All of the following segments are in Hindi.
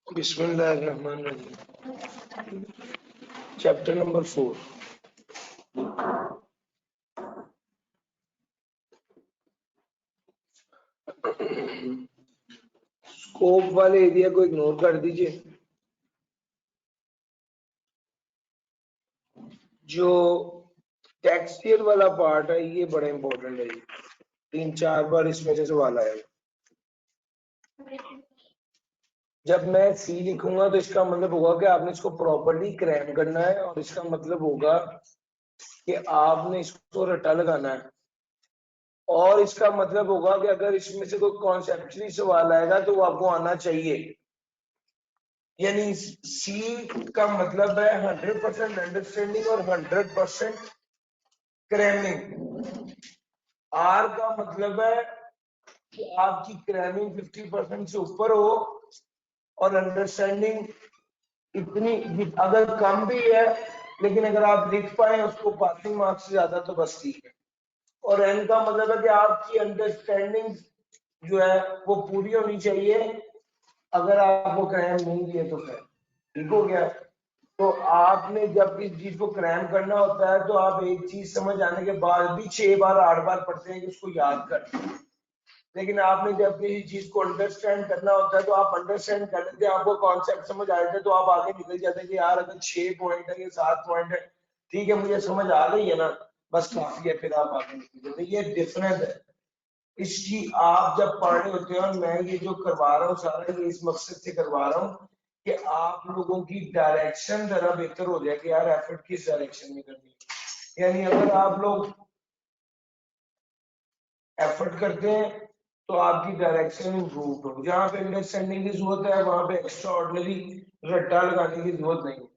बिस्मिल्लाहिर्रहमानिर्रहीम। Chapter number 4। स्कोप वाले एरिया को इग्नोर कर दीजिए। जो टेक्सचर वाला पार्ट है ये बड़ा इंपॉर्टेंट है। 3-4 बार इसमें से सवाल आएगा। जब मैं सी लिखूंगा तो इसका मतलब होगा कि आपने इसको प्रॉपर्ली क्रैम करना है, और इसका मतलब होगा कि आपने इसको रट्टा लगाना है। और इसका मतलब होगा कि अगर इसमें से कोई कॉन्सेप्चुअली सवाल आएगा तो वो आपको आना चाहिए। यानी सी का मतलब है 100% अंडरस्टैंडिंग और 100% क्रैमिंग। आर का मतलब है कि आपकी क्रैमिंग 50% से ऊपर हो और अंडरस्टैंडिंग इतनी, अगर कम भी है लेकिन अगर आप लिख पाए उसको पासिंग मार्क्स से ज्यादा तो बस ठीक है। और एन का मतलब है कि आपकी अंडरस्टैंडिंग जो है वो पूरी होनी चाहिए। अगर आपको क्रैम नहीं दिए तो फिर ठीक हो गया। तो आपने जब इस चीज को क्रैम करना होता है तो आप एक चीज समझ आने के बाद भी 6 बार 8 बार पढ़ते हैं कि उसको याद कर। लेकिन आपने जब किसी चीज को अंडरस्टैंड करना होता है तो आप अंडरस्टैंड कर लेते हैं, आपको कॉन्सेप्ट समझ आ जाता है तो आप आगे निकल जाते हैं कि यार अगर 6 पॉइंट है या 7 पॉइंट है, ठीक है मुझे समझ आ गई है ना, बस काफी है, फिर आप आगे निकल जाते हैं। ये डिफरेंस है इसकी। आप जब पढ़ रहे होते हैं, और मैं ये जो करवा रहा हूँ सारा ये इस मकसद से करवा रहा हूँ कि आप लोगों की डायरेक्शन जरा बेहतर हो जाए कि यार एफर्ट किस डायरेक्शन में करनी है। यानी अगर आप लोग एफर्ट करते हैं तो आपकी डायरेक्शन इम्प्रूव हो। जहां पे अंडरस्टैंडिंग की जरूरत है वहां पे एक्स्ट्रा ऑर्डिनरी रट्टा लगाने की जरूरत नहीं,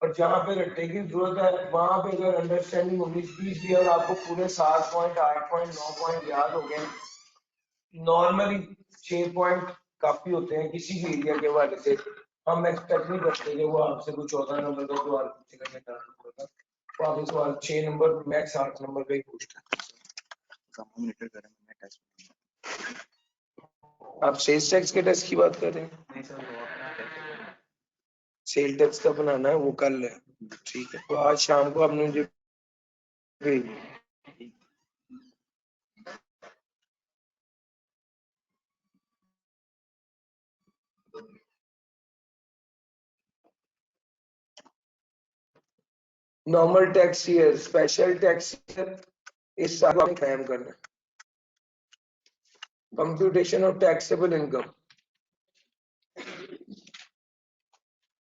और जहां पे रट्टे की जरूरत है वहां पे अगर अंडरस्टैंडिंग 19-20 भी और आपको पूरे 7 पॉइंट 8 पॉइंट 9 पॉइंट याद हो गए, नॉर्मली 6 पॉइंट काफी होते हैं किसी भी एरिया के हवाले से। हम एक्सपेक्ट नहीं करते कि वो आपसे कुछ 14 नंबर का सवाल पूछेगा या 10 नंबर का, तो आप सवाल 6 नंबर मैक्स 8 नंबर का ही पूछते हैं। आप सेल्स टैक्स के टेस्ट की बात कर रहे हैं? सेल टैक्स का बनाना है वो कल है, ठीक है। तो आज शाम को आपने मुझे normal tax year, special tax year, इस साल आपने कायम करना है। कंप्यूटेशन ऑफ टैक्सेबल इनकम,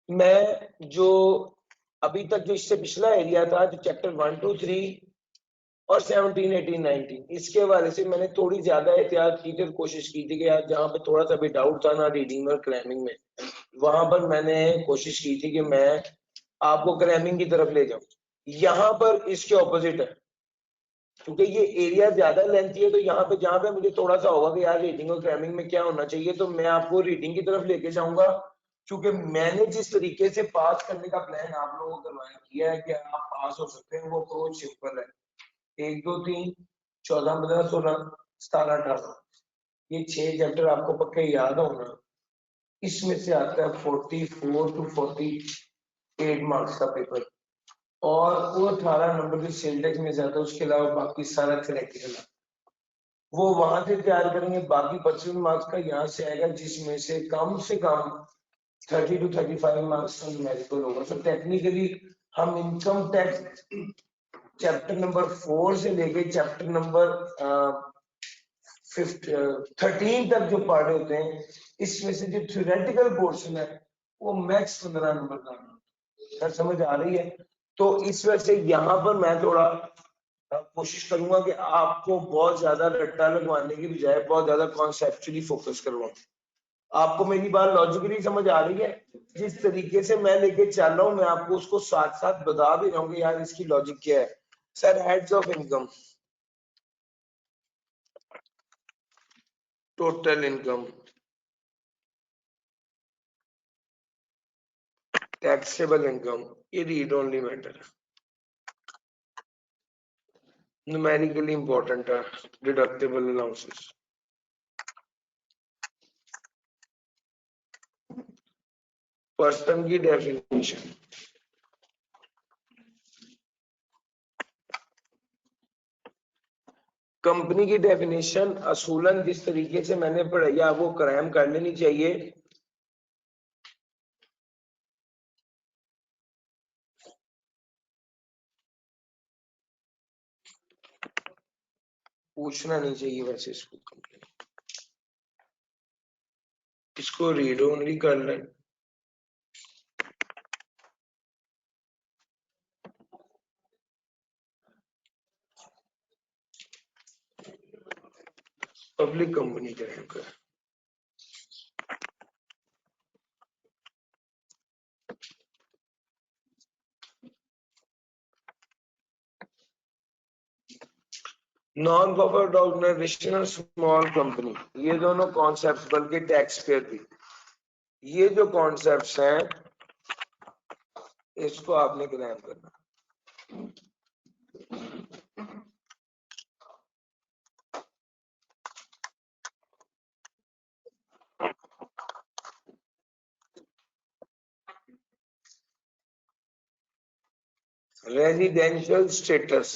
मैं जो अभी तक जो इससे पिछला एरिया था जो चैप्टर 1 2 3 और 17 18 19 इसके हवाले से मैंने थोड़ी ज्यादा एहतियात की थी और कोशिश की थी कि यार जहां पे थोड़ा सा भी डाउट था ना रीडिंग और क्रैमिंग में, वहां पर मैंने कोशिश की थी कि मैं आपको क्रैमिंग की तरफ ले जाऊं। यहाँ पर इसके ऑपोजिट है, क्योंकि ये एरिया ज्यादा लेंथी है। तो यहाँ पे जहाँ पे मुझे थोड़ा सा होगा कि यार रीडिंग और क्रैमिंग में क्या होना चाहिए, तो मैं आपको रीडिंग की तरफ लेके जाऊंगा। क्योंकि मैंने जिस तरीके से पास करने का प्लान आप लोगों को करवाया किया है कि आप पास हो सकते हैं, वो अप्रोच सिंपल है। 1 2 3 14 15 16 17 18 ये 6 चैप्टर आपको पक्के याद होना। इसमें से आता है 44 to 48 मार्क्स का पेपर, और वो 18 नंबर की सेल टैक्स में जाता है। उसके अलावा बाकी सारा थ्योरेटिकल वो वहां से तैयार करेंगे। बाकी 25 मार्क्स का यहाँ से आएगा, जिसमें से कम 30 to 35 मार्क्स का न्यूमेरिकल होगा। सो टेक्निकली हम इनकम टैक्स चैप्टर नंबर 4 से लेके चैप्टर नंबर 13 तक जो पढ़ रहे होते हैं, इसमें से जो थ्योरेटिकल पोर्शन है वो मैक्स 15 नंबर का। सर समझ आ रही है? तो इस वजह से यहाँ पर मैं थोड़ा कोशिश करूंगा कि आपको बहुत ज्यादा रट्टा लगवाने की बजाय बहुत ज्यादा कॉन्सेप्चुअली फोकस करवाऊं। आपको मेरी बात लॉजिकली समझ आ रही है? जिस तरीके से मैं लेके चल रहा हूँ मैं आपको उसको साथ साथ बता भी रहा हूँ कि यार इसकी लॉजिक क्या है। Sir heads of income, total income, taxable income, ये रीड ओनली मैटर है, न्यूमेरिकली इंपॉर्टेंट है, डिडक्टेबल अलाउंसेस। पर्सन की डेफिनेशन, कंपनी की डेफिनेशन असूलन जिस तरीके से मैंने पढ़ाई है वो क्राइम कर लेनी चाहिए। पूछना नहीं चाहिए वैसे इसको रीड ओनली कर लें। पब्लिक कंपनी क्राइम कर, नॉन प्रॉफिट ऑर्गेनाइजेशन और स्मॉल कंपनी, ये दोनों कॉन्सेप्ट, बल्कि टैक्स पेयर भी, ये जो कॉन्सेप्ट्स हैं इसको आपने क्राइम करना। रेजिडेंशियल स्टेटस,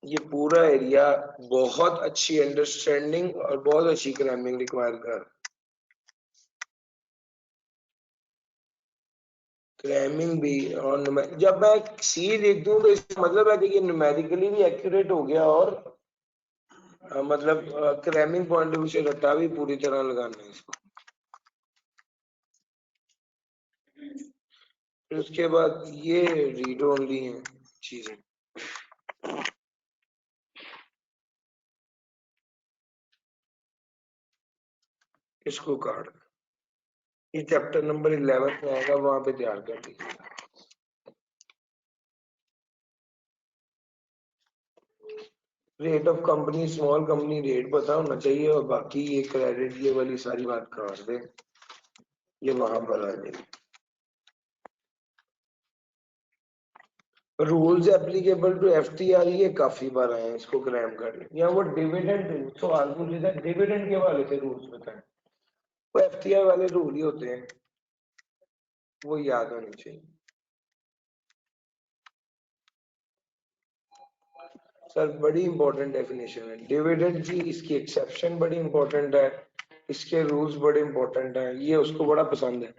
ये पूरा एरिया बहुत अच्छी अंडरस्टैंडिंग और बहुत अच्छी क्राइमिंग रिक्वायर कर, क्राइमिंग भी। और जब मैं सी लिख दूं तो इसका मतलब है कि ये न्यूमेरिकली भी एक्यूरेट हो गया और मतलब क्राइमिंग पॉइंट ऑफ व्यू से रट्टा भी पूरी तरह लगाना है इसको। फिर उसके बाद ये रीड ओनली है चीजें, इसको काट, ये चैप्टर नंबर 11 में आएगा, वहां पे तैयार कर दीजिएगा। Rate of company, small company rate पता होना चाहिए, और बाकी ये क्रेडिट ये वाली सारी बात काट दे, ये वहां पर आ जाएगी। रूल्स एप्लीकेबल टू एफटीआर, ये काफी बार आए हैं, इसको क्राइम कर लें। या वो डिविडेंड रूल, सवाल पूछ लेते हैं डिविडेंड के वाले से रूल्स बताएं, वो एफटीआर वाले रूल ही होते हैं, वो याद होनी चाहिए। सर बड़ी इंपॉर्टेंट डेफिनेशन है डिविडेंड की, इसकी एक्सेप्शन बड़ी इंपॉर्टेंट है, इसके रूल्स बड़े इंपॉर्टेंट हैं, ये उसको बड़ा पसंद है।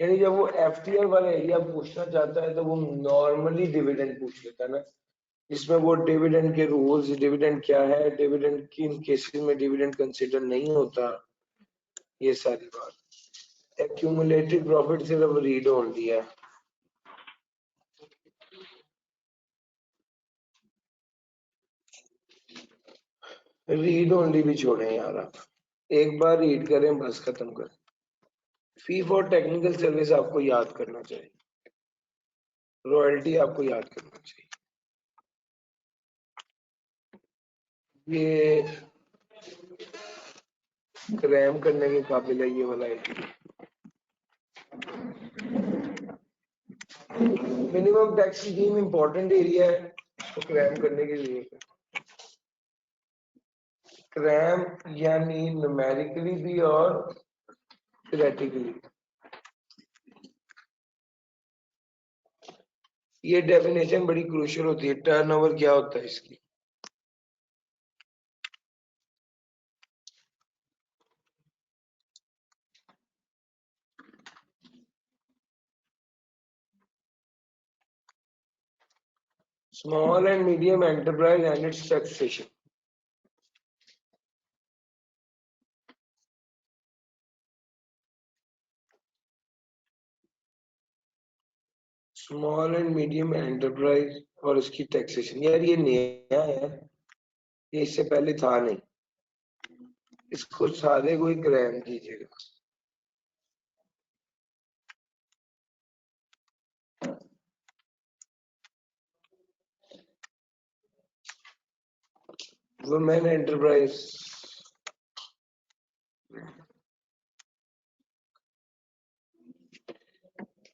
यानी जब वो एफटीआर वाला एरिया पूछना चाहता है तो वो नॉर्मली डिविडेंड पूछ लेता है ना, जिसमें वो डिविडेंड के रूल्स, डिविडेंड क्या है, डिविडेंड किन केसेस में डिविडेंड कंसीडर नहीं होता, ये सारी बात। एक्यूमुलेटेड प्रॉफिट सिर्फ रीड ओनली है। रीड ओनली भी छोड़े यार आप, एक बार रीड करें बस खत्म करें। फी फॉर टेक्निकल सर्विस आपको याद करना चाहिए, रॉयल्टी आपको याद करना चाहिए, ये क्राइम करने के काबिल है ये वाला area. Minimum tax scheme important area है, इसको क्राइम करने के लिए क्राइम यानी न्यूमेरिकली भी और थ्योरेटिकली। ये डेफिनेशन बड़ी क्रूशियल होती है, टर्नओवर क्या होता है इसकी। Small and medium enterprise and it's taxation, small and medium enterprise और इसकी टैक्सेशन। यार ये नया है, ये इससे पहले था नहीं, इसको सारे को ही क्राइम कीजिएगा। वुमेन एंटरप्राइज,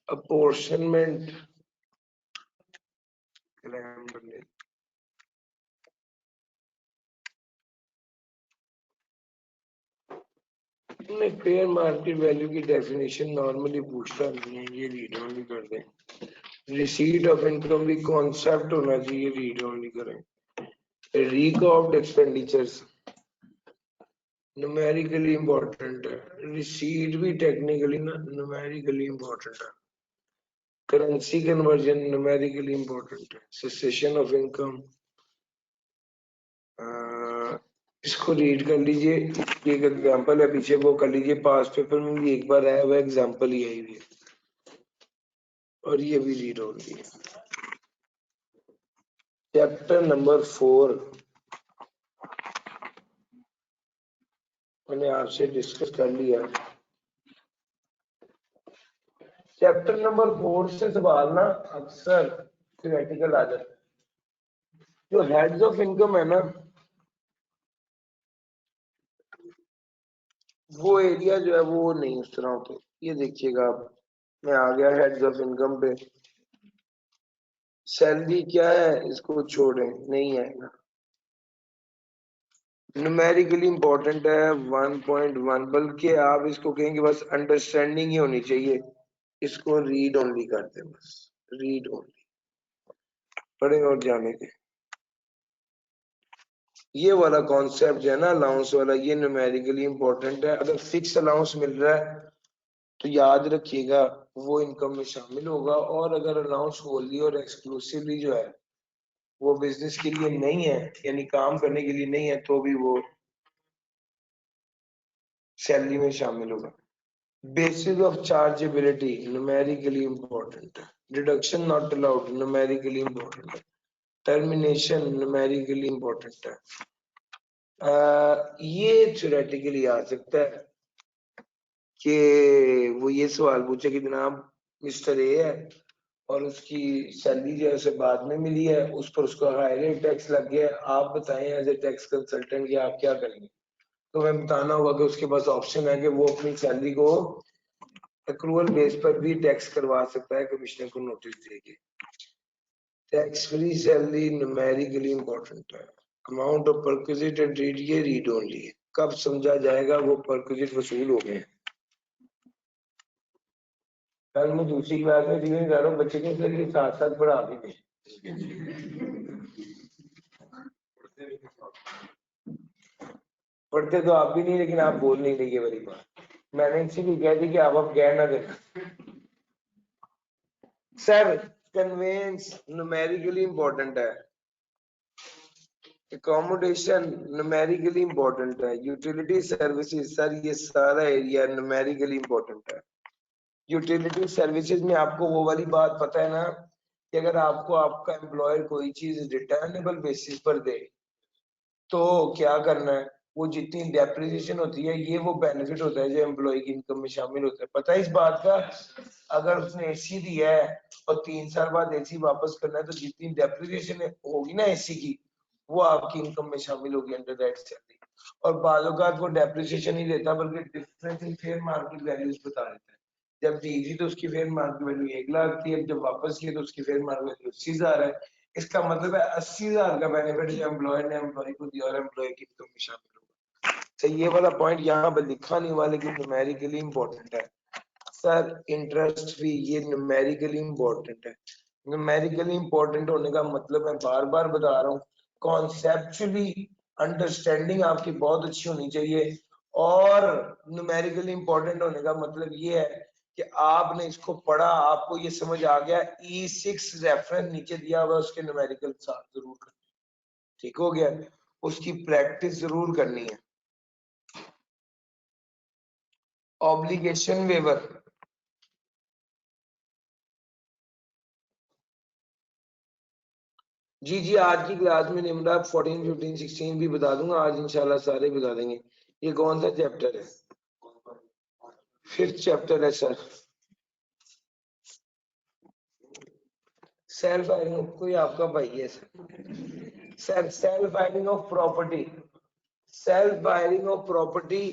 अपॉर्शनमेंट क्राइम बनने, नहीं, फेयर मार्केट वैल्यू की डेफिनेशन नॉर्मली पूछता नहीं है, ये रीड ओनली कर दें। रिसीट ऑफ इनकम भी कॉन्सेप्ट होना चाहिए, रीड ओनली करें। रिकॉर्ड एक्सपेंडिचर्स न्यूमेरिकली इंपॉर्टेंट है, रिसीट भी टेक्निकली ना न्यूमेरिकली इंपॉर्टेंट है, करेंसी कन्वर्जन न्यूमेरिकली इंपॉर्टेंट है, सेसेशन ऑफ इनकम इसको रीड कर लीजिए, एक एग्जांपल है पीछे वो कर लीजिए, पास पेपर में भी एक बार आया हुआ एग्जांपल ही आई हुई है, और ये भी रीड हो रही है। चैप्टर नंबर 4 मैंने आपसे डिस्कस कर लिया। चैप्टर नंबर 4 से सवाल ना अक्सर थ्योरेटिकल आ जाता है। जो हेड्स ऑफ इनकम है ना, वो एरिया जो है वो नहीं उस तरह होते। ये देखिएगा आप, मैं आ गया हेड्स ऑफ इनकम पे, सैलरी क्या है इसको छोड़ें, नहीं आएगा। न्यूमेरिकली इंपॉर्टेंट है 1.1, बल्कि आप इसको कहेंगे बस अंडरस्टैंडिंग ही होनी चाहिए, इसको रीड ओनली करते हैं, बस रीड ओनली पढ़े और जाने के। ये वाला कॉन्सेप्ट जो है ना अलाउंस वाला, ये न्यूमेरिकली इंपॉर्टेंट है। अगर फिक्स अलाउंस मिल रहा है तो याद रखिएगा वो इनकम में शामिल होगा, और अगर अलाउंस होली और एक्सक्लूसिवली जो है वो बिजनेस के लिए नहीं है, यानी काम करने के लिए नहीं है, तो भी वो सैलरी में शामिल होगा। Basis of chargeability numerically important है, deduction not allowed numerically important है, टर्मिनेशन न्यूमेरिकली इंपॉर्टेंट है। ये थ्योरेटिकली आ सकता है कि वो ये सवाल पूछे कि जनाब मिस्टर ए है और उसकी सैलरी जो है उसे बाद में मिली है, उस पर उसका हायर रेट टैक्स लग गया है, आप बताएं एज ए टैक्स कंसल्टेंट कि आप क्या करेंगे। तो मैं बताना होगा कि उसके पास ऑप्शन है कि वो अपनी सैलरी को एक्रूअल बेस पर भी टैक्स करवा सकता है, कमिश्नर को नोटिस देके। Tax free salary numerically important है। Amount of perquisite and read, ये रीड ओनली है, कब समझा जाएगा वो परक्विजिट वसूल हो गए। कल मैं दूसरी क्लास में रिवीजन कर रहा हूँ, बच्चे के लिए साथ साथ पढ़ा भी नहीं। पढ़ते तो आप भी नहीं, लेकिन आप बोल नहीं रही है बड़ी बात। मैंने इसीलिए कह दी कि आप अब गए ना देना। सर कन्वेंस न्यूमेरिकली इंपॉर्टेंट है, एकोमोडेशन न्यूमेरिकली इंपॉर्टेंट है, यूटिलिटी सर्विसेज, सर ये सारा एरिया न्यूमेरिकली इंपॉर्टेंट है। यूटिलिटी सर्विसेज में आपको वो वाली बात पता है ना कि अगर आपको आपका एम्प्लॉयर कोई चीज रिटर्नेबल बेसिस पर दे तो क्या करना है, वो जितनी डेप्रिसिएशन होती है ये वो बेनिफिट होता है जो एम्प्लॉय की इनकम में शामिल होता है। पता है इस बात का, अगर उसने एसी दिया है और 3 साल बाद एसी वापस करना है तो जितनी डेप्रिसिएशन होगी ना एसी की, वो आपकी इनकम में शामिल होगी अंडर दैट सैलरी। और बालों का आपको डेप्रिसिएशन नहीं देता बल्कि difference in fair market values बता देता है। जब दी थी तो उसकी फेयर मार्केट वैल्यू 1 लाख थी, अब जब वापस किया तो उसकी फेयर मार्केट वैल्यू 80,000 है। इसका मतलब है 80,000 का बेनिफिट जो एम्प्लॉयर ने एम्प्लॉय को दिया और एम्प्लॉय की इनकम में शामिल होगा। तो ये वाला पॉइंट यहाँ पर लिखा नहीं हुआ लेकिन न्यूमेरिकली इंपॉर्टेंट है। सर इंटरेस्ट भी ये न्यूमेरिकली इंपॉर्टेंट है। न्यूमेरिकली इंपॉर्टेंट होने का मतलब मैं बार बार बता रहा हूँ, कॉन्सेप्चुअली अंडरस्टैंडिंग आपकी बहुत अच्छी होनी चाहिए, और न्यूमेरिकली इंपॉर्टेंट होने का मतलब ये है कि आपने इसको पढ़ा, आपको ये समझ आ गया, E6 रेफरेंस नीचे दिया हुआ उसके न्यूमेरिकल साथ जरूर करना, ठीक हो गया, उसकी प्रैक्टिस जरूर करनी है। ऑब्लिगेशन वेवर, जी जी आज की क्लास में निम्रा 14, 15, 16 भी बता दूंगा, आज इंशाल्लाह सारे बता देंगे। ये कौन सा चैप्टर है? 5th चैप्टर है सर। सेल्फ हायरिंग कोई आपका भाई है sir. Sir self hiring of property, self hiring of property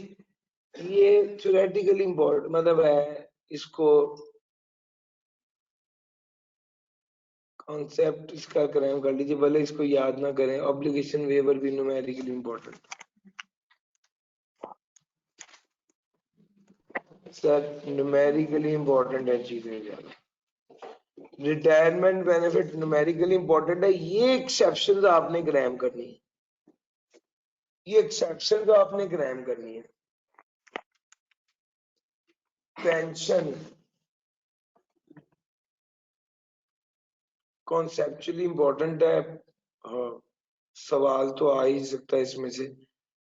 ये थ्योरेटिकली इंपॉर्टेंट मतलब है, इसको कॉन्सेप्ट इसका करें कर लीजिए, भले इसको याद ना करें। ऑब्लिगेशन वेवर भी numerically important. Sir numerically important है चीजें ज्यादा। रिटायरमेंट बेनिफिट न्यूमेरिकली इंपॉर्टेंट है, ये एक्सेप्शन आपने ग्रैम करनी है, ये एक्सेप्शन आपने ग्रैम करनी है। पेंशन कॉन्सेप्चुअली इंपॉर्टेंट है, हाँ सवाल तो आ ही सकता है इसमें से,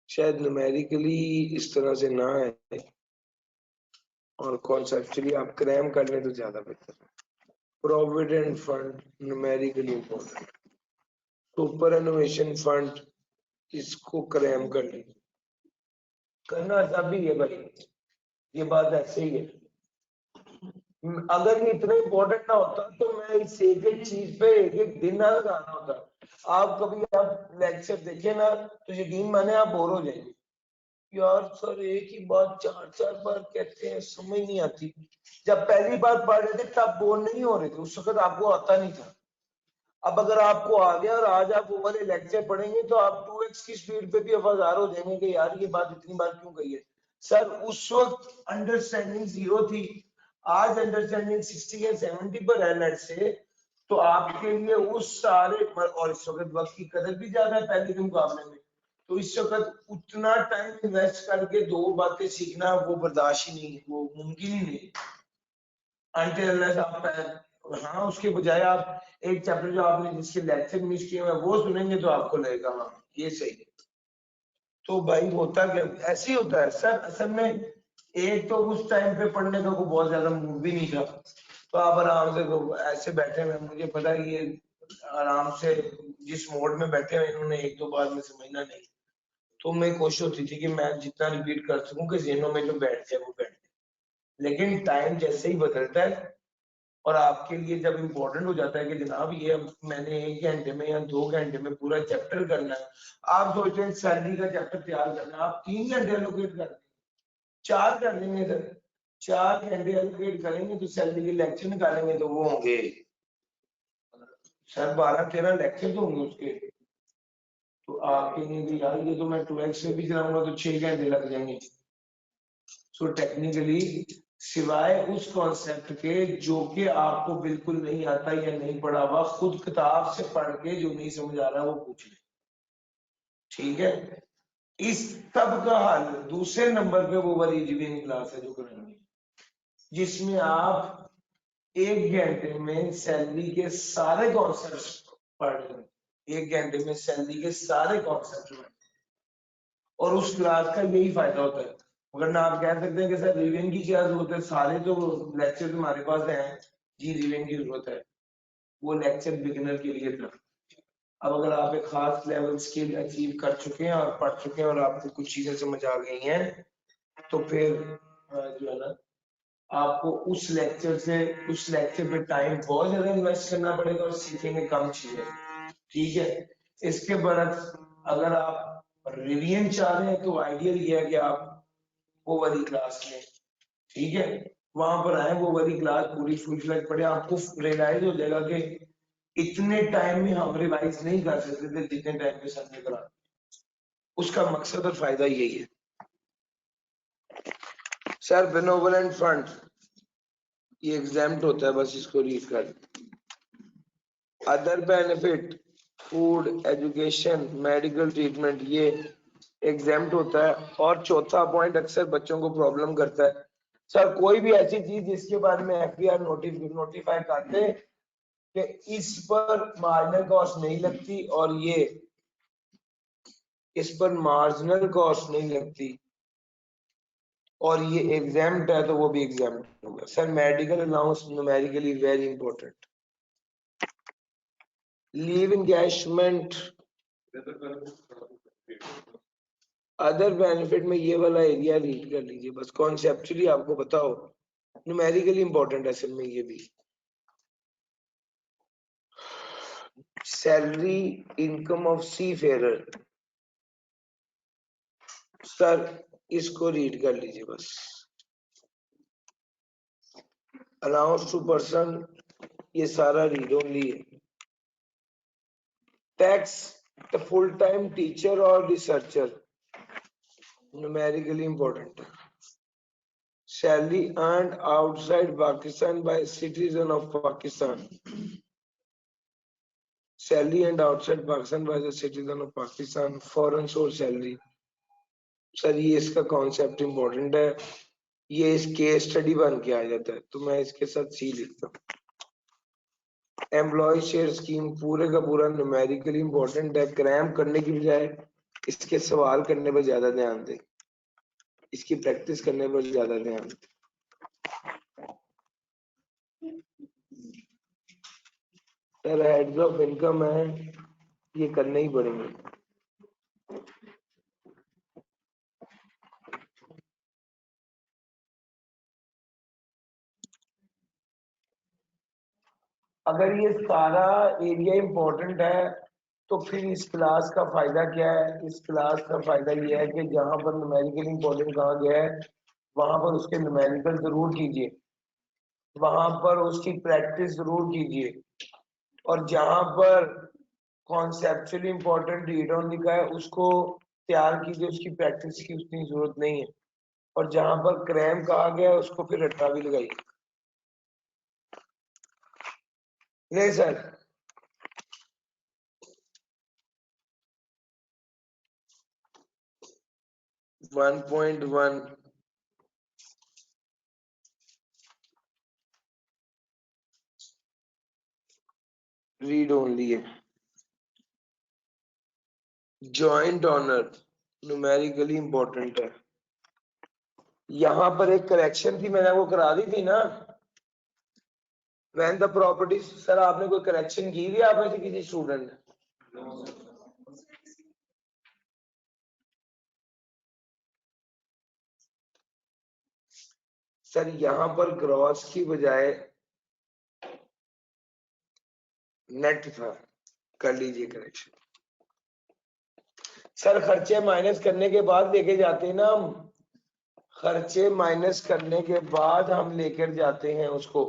शायद न्यूमेरिकली इस तरह से ना है और कॉन्सेप्चुअली आप क्रैम कर लें तो ज्यादा बेहतर है। Provident fund numerically important, superannuation fund इसको क्रैम कर लें, करना सभी है भाई, ये बात ऐसे ही है। अगर ये इतना इंपॉर्टेंट ना होता तो मैं इस एक एक चीज पे एक एक दिन ना लगाना होता। आप कभी आप लेक्चर देखे ना तो यकीन माने आप बोर हो जाएंगे, यार सर एक ही बात चार चार बार कहते हैं समझ नहीं आती। जब पहली बार पढ़ रहे थे तब बोर नहीं हो रहे थे, उस वक्त आपको आता नहीं था। अब अगर आपको आ गया और आज आप वो वाले लेक्चर पढ़ेंगे तो आप 2x की स्पीड पे भी अवजार हो जाएंगे कि यार ये बात इतनी बार क्यों कही है। सर उस वक्त अंडरस्टैंडिंग 0 थी, आज अंडरस्टैंडिंग 60 या 70 पर है लेट से, तो आपके लिए उस सारे और इस वक्त वक्त की कदर भी ज्यादा है पहले के मुकाबले में, तो इस वक्त उतना टाइम इन्वेस्ट करके दो बातें सीखना वो बर्दाश्त ही नहीं है, वो मुमकिन ही नहीं। अनटिल आप हाँ उसके बजाय आप एक चैप्टर जो आपने जिसके लेक्चर मिस किए हैं वो सुनेंगे तो आपको लगेगा हाँ ये सही है। तो भाई होता क्या ऐसे ही होता है सर, असल में एक तो उस टाइम पे पढ़ने का कोई बहुत ज्यादा मूड भी नहीं था, तो आप आराम से तो ऐसे बैठे हुए, मुझे पता है ये आराम से जिस मोड में बैठे हुए इन्होंने एक दो बार में समझना नहीं, तो मैं कोशिश होती थी कि मैं जितना रिपीट कर सकूं कि जेनों में जो बैठ जाए वो बैठ जाए। लेकिन टाइम जैसे ही बदलता है और आपके लिए जब इम्पोर्टेंट हो जाता है कि जनाब ये अब मैंने 1 घंटे में या 2 घंटे में पूरा चैप्टर करना है, आप सोचते हैं सैलरी का चैप्टर तैयार करना है, आप 3 घंटे एलोकेट कर देंगे, 4 कर देंगे सर, 4 घंटे एलोकेट करेंगे तो सैलरी के लेक्चर निकालेंगे तो वो होंगे सर 12-13 लेक्चर तो होंगे उसके, तो आप कहेंगे यार ये तो मैं 2x में भी चलाऊंगा तो 6 घंटे लग जाएंगे। सो टेक्निकली सिवाय उस कॉन्सेप्ट के जो कि आपको बिल्कुल नहीं आता या नहीं पढ़ा हुआ, खुद किताब से पढ़ के जो नहीं समझ आ रहा वो पूछ ले, ठीक है। इस सब का हल दूसरे नंबर पे वो वाली रिवीजन क्लास है जो करेंगे, जिसमें आप 1 घंटे में सैलरी के सारे कॉन्सेप्ट पढ़ लेंगे, 1 घंटे में सैलरी के सारे कॉन्सेप्ट पढ़, और उस क्लास का यही फायदा होता है। वरना आप कह सकते हैं कि सर रिवीजन की क्या जरूरत है, सारे तो लेक्चर तुम्हारे पास हैं, जी रिवीजन की जरूरत है, वो लेक्चर बिगिनर के लिए था। अब अगर आप एक खास लेवल स्किल अचीव कर चुके हैं और पढ़ चुके हैं और आपको कुछ चीजें समझ आ गई हैं तो फिर जो है ना आपको उस लेक्चर पे टाइम बहुत ज्यादा इन्वेस्ट करना पड़ेगा और सीखेंगे कम चीजें, ठीक है। इसके बरक्स अगर आप रिवीजन चाह रहे हैं तो आइडियल ये है कि आप वो वाली क्लास लें, ठीक है, वहां पर आए वो वाली क्लास पूरी फुल फ्लैग पढ़े, आपको रियलाइज हो जाएगा कि इतने टाइम में हम रिवाइज नहीं कर सकते थे जितने टाइम में सर ने करा, उसका मकसद और फायदा यही है। सर बेनोवलेंट फंड ये एग्जाम्प्ट होता है, बस इसको रीड कर। Other benefit food education medical treatment ये एग्जाम्प्ट होता है। और चौथा पॉइंट अक्सर बच्चों को प्रॉब्लम करता है, सर कोई भी ऐसी चीज जिसके बारे में एफबीआर नोटिफाई करते कि इस पर मार्जिनल कॉस्ट नहीं लगती और ये इस पर मार्जिनल कॉस्ट नहीं लगती और ये एग्जाम्प्ट है तो वो भी एग्जाम्प्ट होगा। Sir medical allowance numerically very important, leave encashment other benefit में ये वाला एरिया रीड कर लीजिए, बस कॉन्सेप्चुअली आपको बताओ, न्यूमेरिकली इंपॉर्टेंट है असल में ये भी। Salary income of seafarer, sir इसको रीड कर लीजिए बस। अलाउंस टू पर्सन ये सारा रीड ओनली है। Tax the full time teacher और रिसर्चर न्यूमेरिकली इंपॉर्टेंट है। salary earned outside Pakistan by citizen of Pakistan. Salary earned outside Pakistan by the citizen of Pakistan, foreign source salary. Sir ये इसका कॉन्सेप्ट इंपॉर्टेंट है, ये इस केस स्टडी बन के आ जाता है, तो मैं इसके साथ सी लिखता हूँ। एम्प्लॉय शेयर स्कीम पूरे का पूरा न्यूमेरिकली इंपॉर्टेंट है, क्रैम करने की बजाय इसके सवाल करने पर ज्यादा ध्यान दें, इसकी प्रैक्टिस करने पर ज्यादा ध्यान दें। सर हेड्स ऑफ इनकम है, ये करने ही पड़ेंगे। अगर ये सारा एरिया इंपॉर्टेंट है तो फिर इस क्लास का फायदा क्या है? इस क्लास का फायदा ये है कि जहां पर न्यूमेरिकल इंपॉर्टेंट कहा गया है वहां पर उसके न्यूमेरिकल जरूर कीजिए, वहां पर उसकी प्रैक्टिस जरूर कीजिए, और जहां पर कॉन्सेप्चुअली इंपॉर्टेंट रीड ऑन लिखा है उसको तैयार कीजिए, उसकी प्रैक्टिस की उतनी जरूरत नहीं है, और जहां पर क्रैम कहा गया है उसको फिर रट्टा भी लगाइए। नहीं सर, 1.1 रीड ओनली है। जॉइंट ऑनर न्यूमेरिकली इंपॉर्टेंट है। यहां पर एक करेक्शन थी, मैंने वो करा दी थी ना, व्हेन द प्रॉपर्टीज। सर आपने कोई करेक्शन की थी आप में से किसी स्टूडेंट ने? सर यहां पर ग्रॉस की बजाय नेट था, कर लीजिए करेक्शन। सर खर्चे माइनस करने के बाद लेके जाते हैं ना हम, खर्चे माइनस करने के बाद हम लेकर जाते हैं उसको,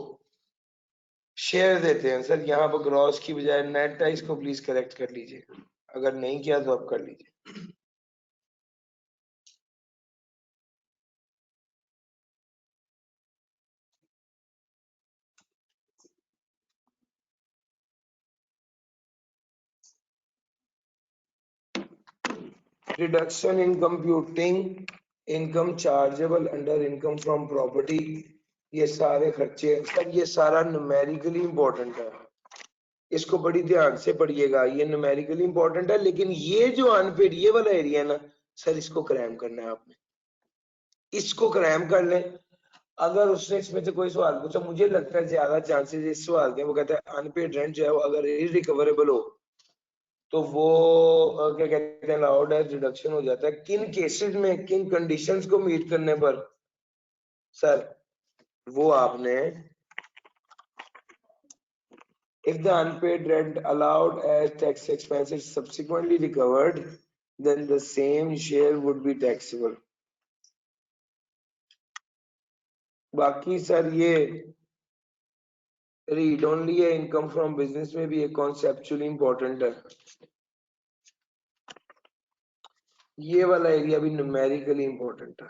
शेयर देते हैं। सर यहाँ पर ग्रॉस की बजाय नेट है, इसको प्लीज करेक्ट कर लीजिए, अगर नहीं किया तो आप कर लीजिए। Reduction in computing income chargeable under income from property, ये सारे खर्चे। सर ये सारा न्यूमेरिकली इंपॉर्टेंट है, इसको बड़ी ध्यान से पढ़िएगा, ये न्यूमेरिकली इंपॉर्टेंट है, लेकिन ये जो अनपेड ये वाला एरिया ना सर, इसको क्रैम करना है आपने, इसको क्रैम कर लें। अगर उसने इसमें से कोई सवाल पूछा, मुझे लगता है ज्यादा चांसेस इस सवाल के, वो कहता है अनपेड रेंट जो है वो अगर इरिकवरेबल हो तो वो क्या कहते हैं अलाउड है, रिडक्शन हो जाता है। किन केसेस में, किन कंडीशंस को मीट करने पर? सर वो आपने, if the unpaid rent allowed as tax expense is subsequently recovered, then the same share would be taxable. बाकी सर ये रीड ओनली है, इनकम फ्रॉम बिजनेस में भी एक कॉन्सेप्चुअली इंपॉर्टेंट है, ये वाला एरिया भी न्यूमेरिकली इंपॉर्टेंट है।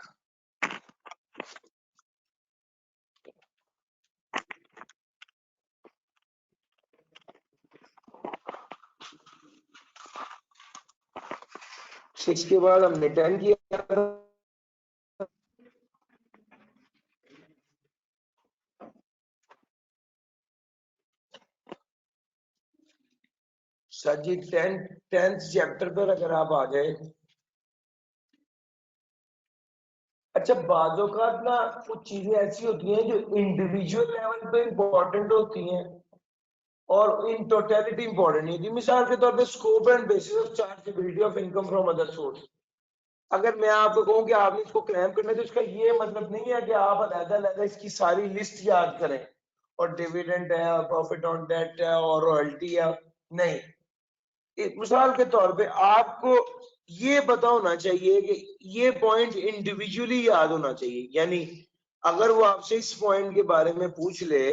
सिक्स के बाद हमने 10 किया था। सर जी 10th चैप्टर पर अगर आप आ गए, अच्छा बाजों का ना कुछ चीजें ऐसी होती हैं जो इंडिविजुअल लेवल पे इंपॉर्टेंट होती हैं और इन टोटलिटी इंपॉर्टेंट नहीं होती। मिसाल के तौर पे scope and bases of chargeability of income from other source, अगर मैं आपको कहूं कि आपने इसको क्लेम करना है तो इसका ये मतलब नहीं है कि आप अलग-अलग इसकी सारी लिस्ट याद करें और डिविडेंड है और प्रॉफिट ऑन डेट है और रॉयल्टी है, नहीं। मिसाल के तौर पे आपको ये पता होना चाहिए कि ये पॉइंट इंडिविजुअली याद होना चाहिए, यानी अगर वो आपसे इस पॉइंट के बारे में पूछ ले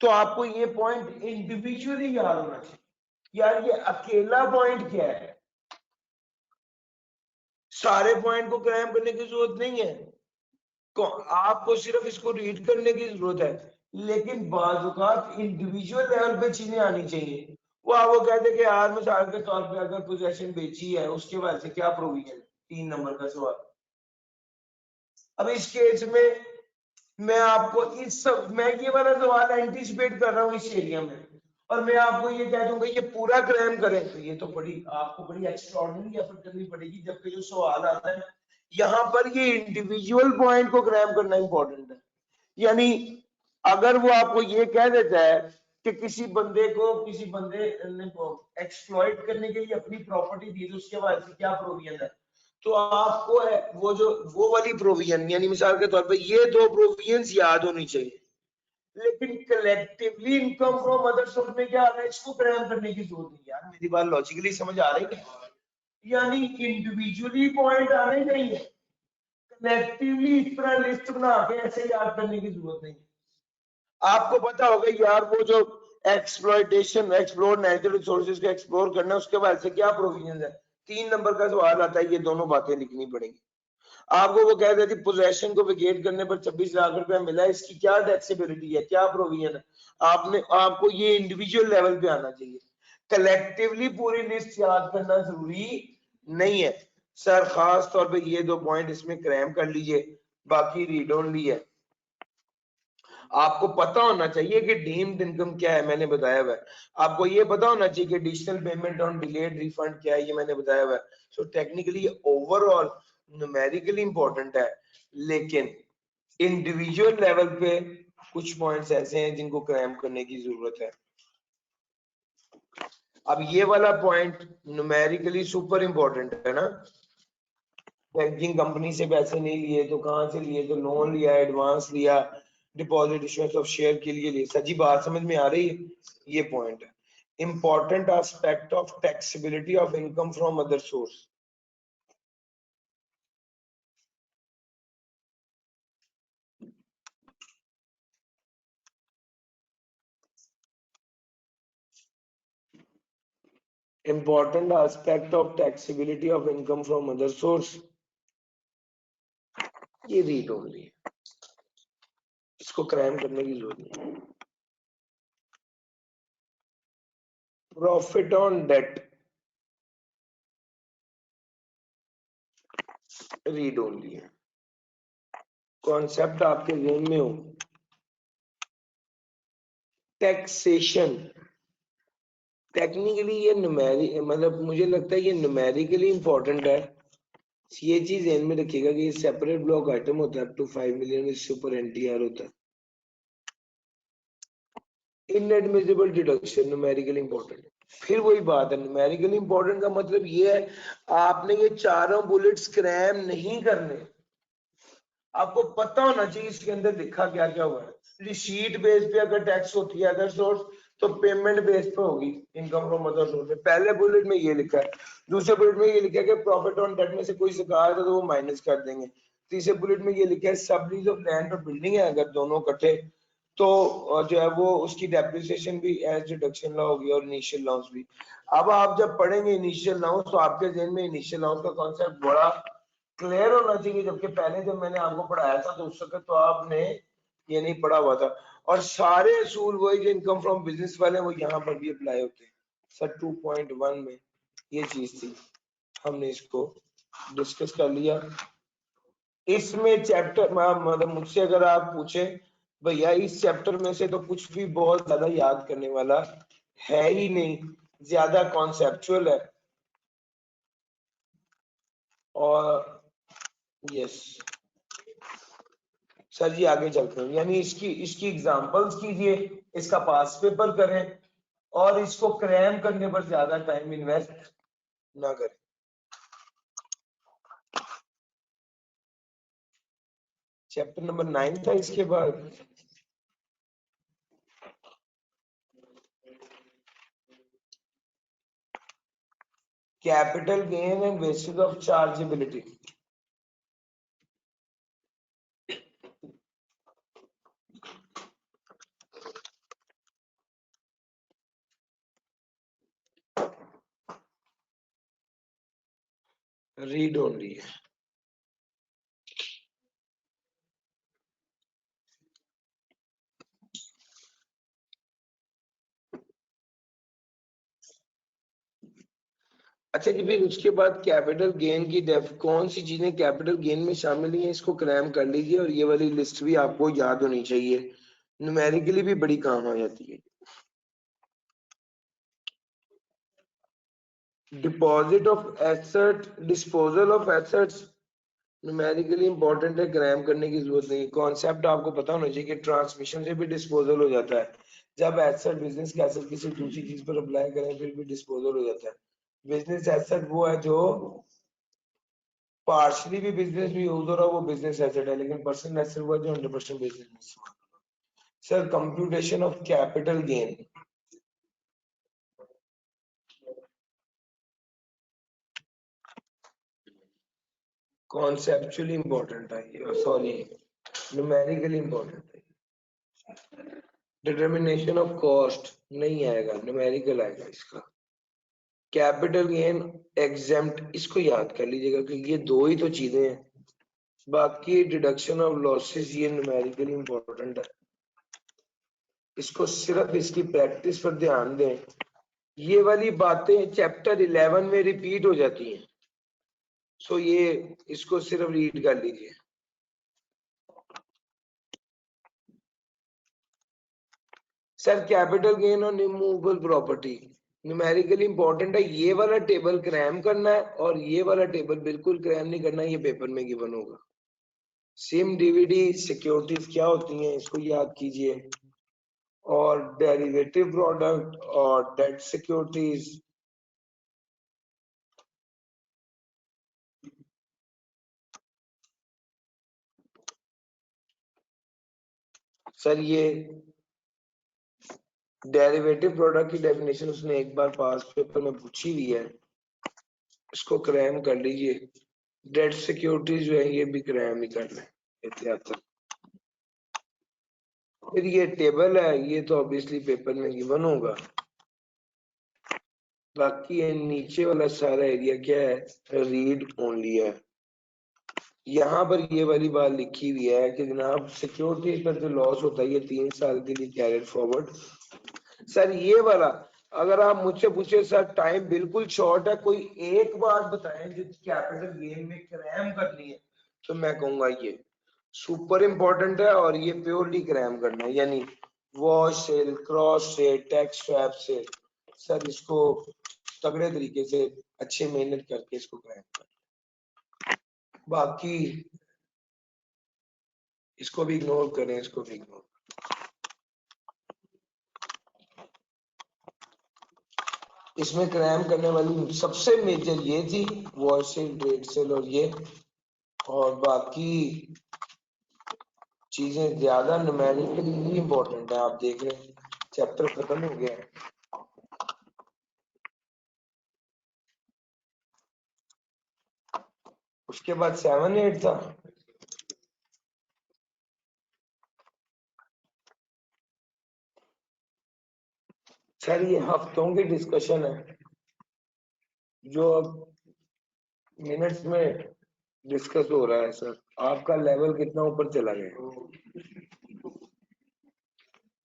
तो आपको ये पॉइंट इंडिविजुअली याद होना चाहिए। यार ये अकेला पॉइंट क्या है, सारे पॉइंट को क्लेम करने की जरूरत नहीं है। आपको सिर्फ इसको रीड करने की जरूरत है, लेकिन बाज़ इंडिविजुअल लेवल पे चीजें आनी चाहिए। वो कहते कि यार मिसाल के तौर पे अगर पोजेशन बेची है उसके बाद से क्या प्रोविजन, 3 नंबर का सवाल। अब इस केस में मैं आपको मैं ये वाला सवाल एंटीसिपेट कर रहा हूँ इस एरिया में, और मैं आपको ये कह दूंगा ये पूरा क्रैम करें, तो ये तो आपको बड़ी एक्स्ट्राऑर्डिनरी एफर्ट करनी पड़ेगी, जबकि जो सवाल आता है यहाँ पर ये इंडिविजुअल पॉइंट को क्रैम करना इंपॉर्टेंट है। यानी अगर वो आपको ये कह देता है कि किसी बंदे ने एक्सप्लॉइट करने के लिए अपनी प्रॉपर्टी दी, तो उसके बाद से क्या प्रोविजन है, तो आपको है वो वाली प्रोविजन, यानी मिसाल के तौर पे ये 2 प्रोविजन याद होनी चाहिए। लेकिन collectively income from other source में क्या आ रहा है, इसको क्रैम करने की जरूरत नहीं। यार मेरी बात लॉजिकली समझ आ रही है? यानी इंडिविजुअली पॉइंट आने चाहिए, कलेक्टिवली इस तरह लिस्ट बना के ऐसे याद करने की जरूरत नहीं। आपको पता होगा यार वो जो एक्सप्लोर नेचुरल रिसोर्सेज को एक्सप्लोर करना, उसके बाद से क्या प्रोविजन है, 3 नंबर का सवाल आता है, ये दोनों बातें लिखनी पड़ेगी आपको। वो कह देती पोजेशन को वेकेट करने पर 26 लाख रुपया मिला, इसकी क्या टैक्सेबिलिटी है, क्या प्रोविजन है, आपको ये इंडिविजुअल लेवल पे आना चाहिए। कलेक्टिवली पूरी लिस्ट याद करना जरूरी नहीं है सर, खास तौर पे ये 2 पॉइंट इसमें क्रैम कर लीजिए, बाकी रीड ओनली है। आपको पता होना चाहिए कि डीम्ड इनकम क्या है, मैंने बताया हुआ है। आपको ये पता होना चाहिए कि additional payment on delayed refund क्या है, ये मैंने बताया हुआ है। So technically overall numerically important है, लेकिन इंडिविजुअल लेवल पे कुछ पॉइंट्स ऐसे हैं जिनको क्रैम करने की जरूरत है। अब ये वाला पॉइंट न्यूमेरिकली सुपर इंपॉर्टेंट है ना, बैंकिंग कंपनी से पैसे नहीं लिए तो कहां से लिए, तो लोन लिया, एडवांस लिया, डिपॉजिट इश्यूएंस ऑफ शेयर के लिए लिए। सजी बात समझ में आ रही है? ये पॉइंट है important aspect of taxability of income from other source. Important aspect of taxability of income from other source, ये रीड ओनली है, इसको क्रैम करने की जरूरत नहीं। Profit on debt, read only है। कॉन्सेप्ट आपके जेहन में हो, टैक्सेशन टेक्निकली ये मतलब मुझे लगता है ये न्यूमेरिकली इंपॉर्टेंट है। ये चीज ध्यान में रखिएगा कि ये सेपरेट ब्लॉक आइटम होता है, अप टू 5 मिलियन, इससे ऊपर एनटीआर होता है। इनएडमिसिबल डिडक्शन न्यूमेरिकली इंपॉर्टेंट है। फिर वही बात है, न्यूमेरिकली इंपॉर्टेंट का मतलब ये है आपने ये चारों बुलेट्स क्रैम नहीं करने, आपको पता होना चाहिए इसके अंदर लिखा क्या क्या हुआ है। रिसीट बेस पे अगर टैक्स होती है अदर सोर्स, तो पेमेंट बेस पे होगी इनकम फ्रॉम अदर सोर्स। पहले बुलेट में ये लिखा है, दूसरे बुलेट में ये लिखा है कि प्रॉफिट ऑन डेट में से कोई सरकार है तो वो माइनस कर देंगे। तीसरे बुलेट में ये लिखा है सब लीज ऑफ लैंड और बिल्डिंग है अगर दोनों इकट्ठे, तो जो है वो उसकी डेप्रिसिएशन भी एज डिडक्शन लॉ होगी और इनिशियल लॉस भी। अब आप जब पढ़ेंगे इनिशियल लॉस, तो आपके जहन में इनिशियल लॉस का कॉन्सेप्ट बड़ा क्लियर होना चाहिए, जबकि पहले जब मैंने आपको पढ़ाया था तो उस वक्त तो आपने ये नहीं पढ़ा हुआ था। और सारे असूल वही जो इनकम फ्रॉम बिजनेस वाले वो यहाँ पर भी अप्लाई होते हैं। सर 2.1 में ये चीज थी, हमने इसको डिस्कस कर लिया। इसमें चैप्टर मतलब मुझसे अगर आप पूछे भैया इस चैप्टर में से तो कुछ भी बहुत ज्यादा याद करने वाला है ही नहीं, ज्यादा कॉन्सेप्चुअल है। और यस सर जी आगे चलते हैं, यानी इसकी इसकी एग्जांपल्स कीजिए, इसका पास पेपर करें, और इसको क्रैम करने पर ज्यादा टाइम इन्वेस्ट ना करें। चैप्टर नंबर 9 था इसके बाद। Capital gain and bases of chargeability, read only है। अच्छा जी, फिर उसके बाद कैपिटल गेन की कौन सी चीजें कैपिटल गेन में शामिल हैं, इसको क्रैम कर लीजिए। और ये वाली लिस्ट भी आपको याद होनी चाहिए, न्यूमेरिकली भी बड़ी काम आ जाती है। Deposit of asset, disposal of assets numerically important है, क्रैम करने की जरूरत नहीं। कॉन्सेप्ट आपको पता होना चाहिए कि ट्रांसमिशन से भी डिस्पोजल हो जाता है। जब एसेट बिजनेस का एसेट किसी दूसरी चीज पर अप्लाई करें फिर भी डिस्पोजल हो जाता है। बिजनेस एसेट वो है जो पार्शली भी बिजनेस में यूज हो रहा है, वो बिजनेस एसेट है। लेकिन पर्सनल एसेट वो है जो 100% बिजनेस में इस्तेमाल। Sir computation of capital gain, conceptually important है ये, सॉरी न्यूमेरिकली इंपॉर्टेंट है। डिटर्मिनेशन ऑफ कॉस्ट नहीं आएगा, न्यूमेरिकल आएगा इसका। कैपिटल गेन एग्जेम्प्ट, इसको याद कर लीजिएगा क्योंकि ये दो ही तो चीजें हैं। बाकी डिडक्शन ऑफ लॉसेस ये न्यूमेरिकली इंपॉर्टेंट है, इसको सिर्फ इसकी प्रैक्टिस पर ध्यान दें। ये वाली बातें चैप्टर 11 में रिपीट हो जाती हैं, सो ये इसको सिर्फ रीड कर लीजिए। सर कैपिटल गेन और इमूवेबल प्रॉपर्टी न्यूमेरिकली इंपॉर्टेंट है। ये वाला टेबल क्रैम करना है और ये वाला टेबल बिल्कुल क्रैम नहीं करना, ये पेपर में गिवन होगा। सिम डीवीडी सिक्योरिटीज क्या होती हैं इसको याद कीजिए, और डेरिवेटिव प्रोडक्ट और डेट सिक्योरिटीज। सर ये डेरिवेटिव प्रोडक्ट की डेफिनेशन उसने एक बार पास पेपर में पूछी हुई है, इसको क्रैम कर लीजिए। डेट सिक्योरिटीज जो है ये भी क्रैम ही करना है एहतियात। फिर ये टेबल है, ये तो ऑब्वियसली पेपर में गिवन होगा। बाकी ये नीचे वाला सारा एरिया क्या है, रीड ओनली है। यहाँ पर ये वाली बात लिखी हुई है कि जनाब सिक्योरिटी पर जो लॉस होता है ये 3 साल के लिए कैरिड फॉरवर्ड। सर ये वाला अगर आप मुझसे पूछे सर टाइम बिल्कुल शॉर्ट है, कोई एक बात बताएं जो कैपिटल गेन में क्रैम करनी है, तो मैं कहूंगा ये सुपर इंपॉर्टेंट है और ये प्योरली क्रैम करना है, यानी वॉश सेल, क्रॉस से, टैक्स स्वैप से। सर इसको तगड़े तरीके से अच्छे मेहनत करके इसको क्रैम कर, बाकी इसको भी इग्नोर करें, इसको भी इग्नोर। इसमें क्रैम करने वाली सबसे मेजर ये थी वॉश सेल, ट्रेड सेल और ये, और बाकी चीजें ज्यादा न्यूमेरिकली ही इंपॉर्टेंट है। आप देख रहे हैं चैप्टर खत्म हो गया है। उसके बाद 7, 8 था। सर ये हफ्तों की डिस्कशन है जो अब मिनट्स में डिस्कस हो रहा है। सर आपका लेवल कितना ऊपर चला गया।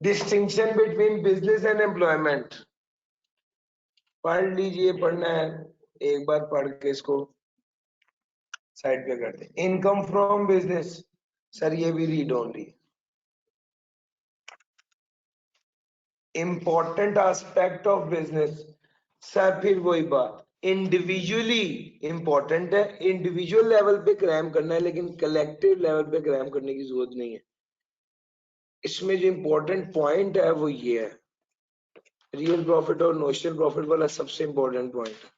Distinction between business and employment पढ़ लीजिए, पढ़ना है एक बार पढ़ के इसको साइड पे कर दे। इनकम फ्रॉम बिजनेस, सर ये भी read only. Important aspect of business, sir फिर वही बात, इंडिविजुअली इंपॉर्टेंट है, इंडिविजुअल लेवल पे क्रैम करना है लेकिन कलेक्टिव लेवल पे क्रैम करने की जरूरत नहीं है। इसमें जो इंपॉर्टेंट पॉइंट है वो ये है, रियल प्रॉफिट और नोशनल प्रॉफिट वाला सबसे इंपॉर्टेंट पॉइंट है,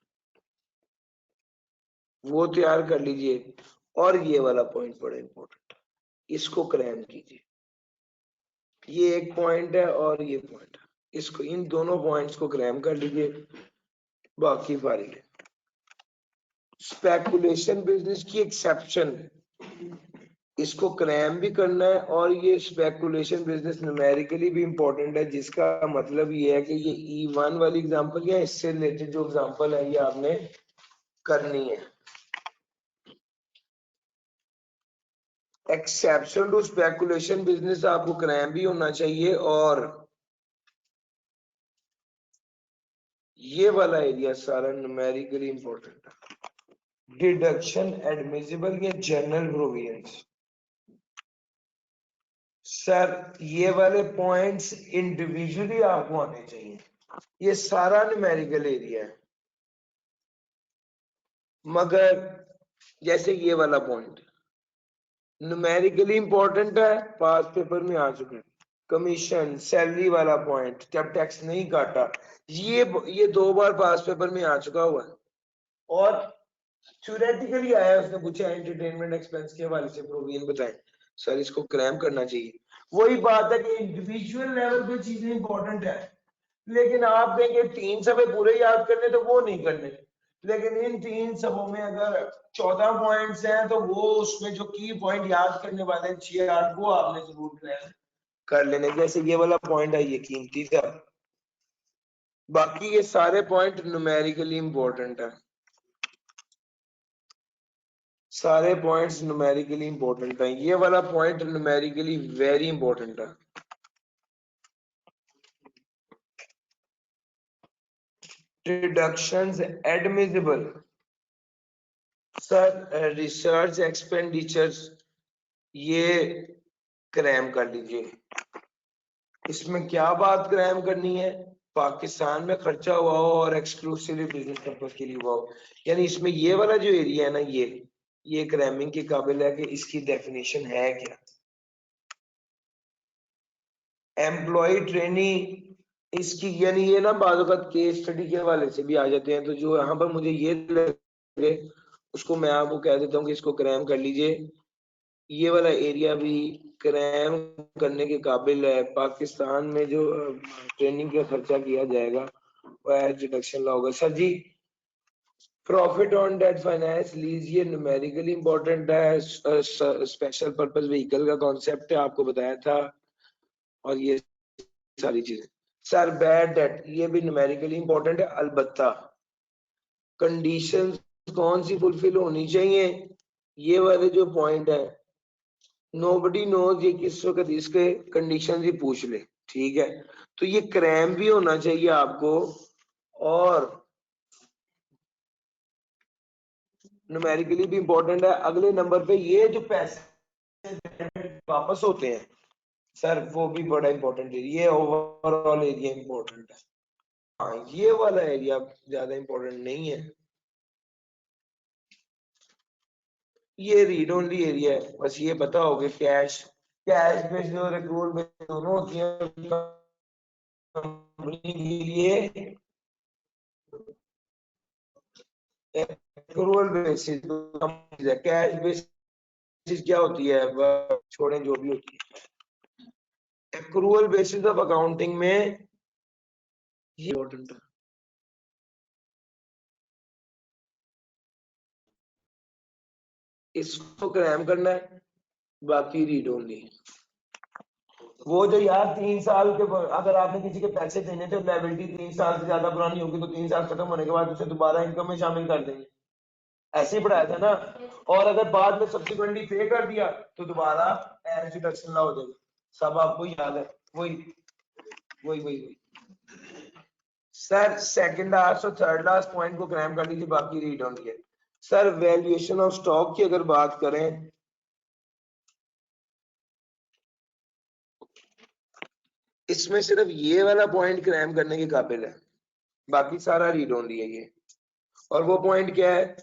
वो तैयार कर लीजिए। और ये वाला पॉइंट बड़ा इंपॉर्टेंट है, इसको क्रैम कीजिए। ये एक पॉइंट है और ये पॉइंट है, इसको इन दोनों पॉइंट्स को क्रैम कर लीजिए, बाकी फारिग है। स्पेकुलेशन बिजनेस की एक्सेप्शन, इसको क्रैम भी करना है और ये स्पेकुलेशन बिजनेस न्यूमेरिकली भी इंपॉर्टेंट है, जिसका मतलब ये है कि ये E1 वाली एग्जांपल या इससे रिलेटेड जो एग्जांपल है ये आपने करनी है। एक्सेप्शन टू स्पेकुलेशन बिजनेस आपको क्रैम भी होना चाहिए और ये वाला एरिया सारा न्यूमेरिकली इंपॉर्टेंट है। डिडक्शन एडमिसिबल या जनरल प्रोविजंस, सर ये वाले पॉइंट्स इंडिविजुअली आपको आने चाहिए। ये सारा न्यूमेरिकल एरिया है, मगर जैसे ये वाला पॉइंट न्यूमेरिकली इंपॉर्टेंट है, पास पेपर में आ चुका है। कमीशन सैलरी वाला पॉइंट जब टैक्स नहीं काटा, ये 2 बार पास पेपर में आ चुका हुआ है। और थ्योरेटिकली आया, उसने पूछा एंटरटेनमेंट एक्सपेंस के हवाले से प्रोविजन बताएं, सर इसको क्रैम करना चाहिए। वही बात है कि इंडिविजुअल लेवल पे चीजें इंपॉर्टेंट है, लेकिन आप कहेंगे 3 सफ़े पूरे याद करने, तो वो नहीं करने। लेकिन इन 3 सफ़ों में अगर 14 पॉइंट्स हैं, तो वो उसमें जो की पॉइंट याद करने वाले 6-8 वो आपने जरूर क्रैम कर लेने। जैसे ये वाला पॉइंट है, ये कीमती था, बाकी ये सारे पॉइंट न्यूमेरिकली इंपॉर्टेंट है। सारे पॉइंट्स न्यूमेरिकली इंपॉर्टेंट है। ये वाला पॉइंट न्यूमेरिकली वेरी इंपॉर्टेंट है। Deductions admissible, sir research expenditures ये क्रैम कर लीजिए। इसमें क्या बात क्रैम करनी है, पाकिस्तान में खर्चा हुआ हो और एक्सक्लूसिवली बिजनेस पर्पस के लिए हुआ हो। यानी इसमें ये वाला जो एरिया है ना, ये क्रैमिंग के काबिल है कि इसकी डेफिनेशन है क्या। एम्प्लॉय ट्रेनिंग इसकी, यानी ये ना बाद वक्त केस स्टडी के हवाले से भी आ जाते हैं, तो जो यहाँ पर मुझे ये लगे उसको मैं आपको कह देता हूँ कि इसको क्रैम कर लीजिए। ये वाला एरिया भी क्रैम करने के काबिल है। पाकिस्तान में जो ट्रेनिंग का खर्चा किया जाएगा वो एज डिडक्शन ला होगा। Sir ji profit on debt finance lease ये न्यूमेरिकली इंपॉर्टेंट है। स्पेशल पर्पस व्हीकल का कॉन्सेप्ट है, आपको बताया था। और ये सारी चीजें, सर बैड डेट ये भी न्यूमेरिकली इंपॉर्टेंट है। अलबत्ता कंडीशंस कौन सी फुलफिल होनी चाहिए, ये वाले जो पॉइंट है नोबडी नोज, ये किस वक्त इसके कंडीशन ही पूछ ले, ठीक है। तो ये क्रैम भी होना चाहिए आपको, और न्यूमेरिकली भी इंपॉर्टेंट है। अगले नंबर पे ये जो पैसे वापस होते हैं सर, वो भी बड़ा इंपॉर्टेंट है। ये ओवरऑल एरिया इंपॉर्टेंट है। हाँ ये वाला एरिया ज्यादा इंपॉर्टेंट नहीं है, ये रीड ओनली एरिया है। बस ये पता होगा कैश बेस्ड और एक्रूअल बेस्ड दोनों होती है कंपनी के लिए। एक्रूअल बेसिस कैश बेसिस क्या होती है, छोड़ें जो भी होती है। एक्रूअल बेसिस ऑफ अकाउंटिंग में ये इम्पोर्टेंट है। इसको क्रैम करना है, बाकी रीड ओनली। वो जो यार 3 साल के, अगर आपने किसी के पैसे देने थे, लायबिलिटी 3 साल से ज्यादा पुरानी होगी तो 3 साल खत्म होने के बाद उसे दोबारा इनकम में शामिल कर देंगे, ऐसे ही पढ़ाया था ना। और अगर बाद में सब्सिक्वेंटली पे कर दिया तो दोबारा एज डिडक्शन ला हो जाएगा। सब आपको याद है, वही वही वही वही। सर सेकंड लास्ट और थर्ड लास्ट पॉइंट को क्रैम कर लीजिए, बाकी रीड ऑन किया। सर वैल्यूएशन ऑफ स्टॉक की अगर बात करें, इसमें सिर्फ ये वाला पॉइंट क्रैम करने के काबिल है, बाकी सारा रीड ओनली है ये। और वो पॉइंट क्या है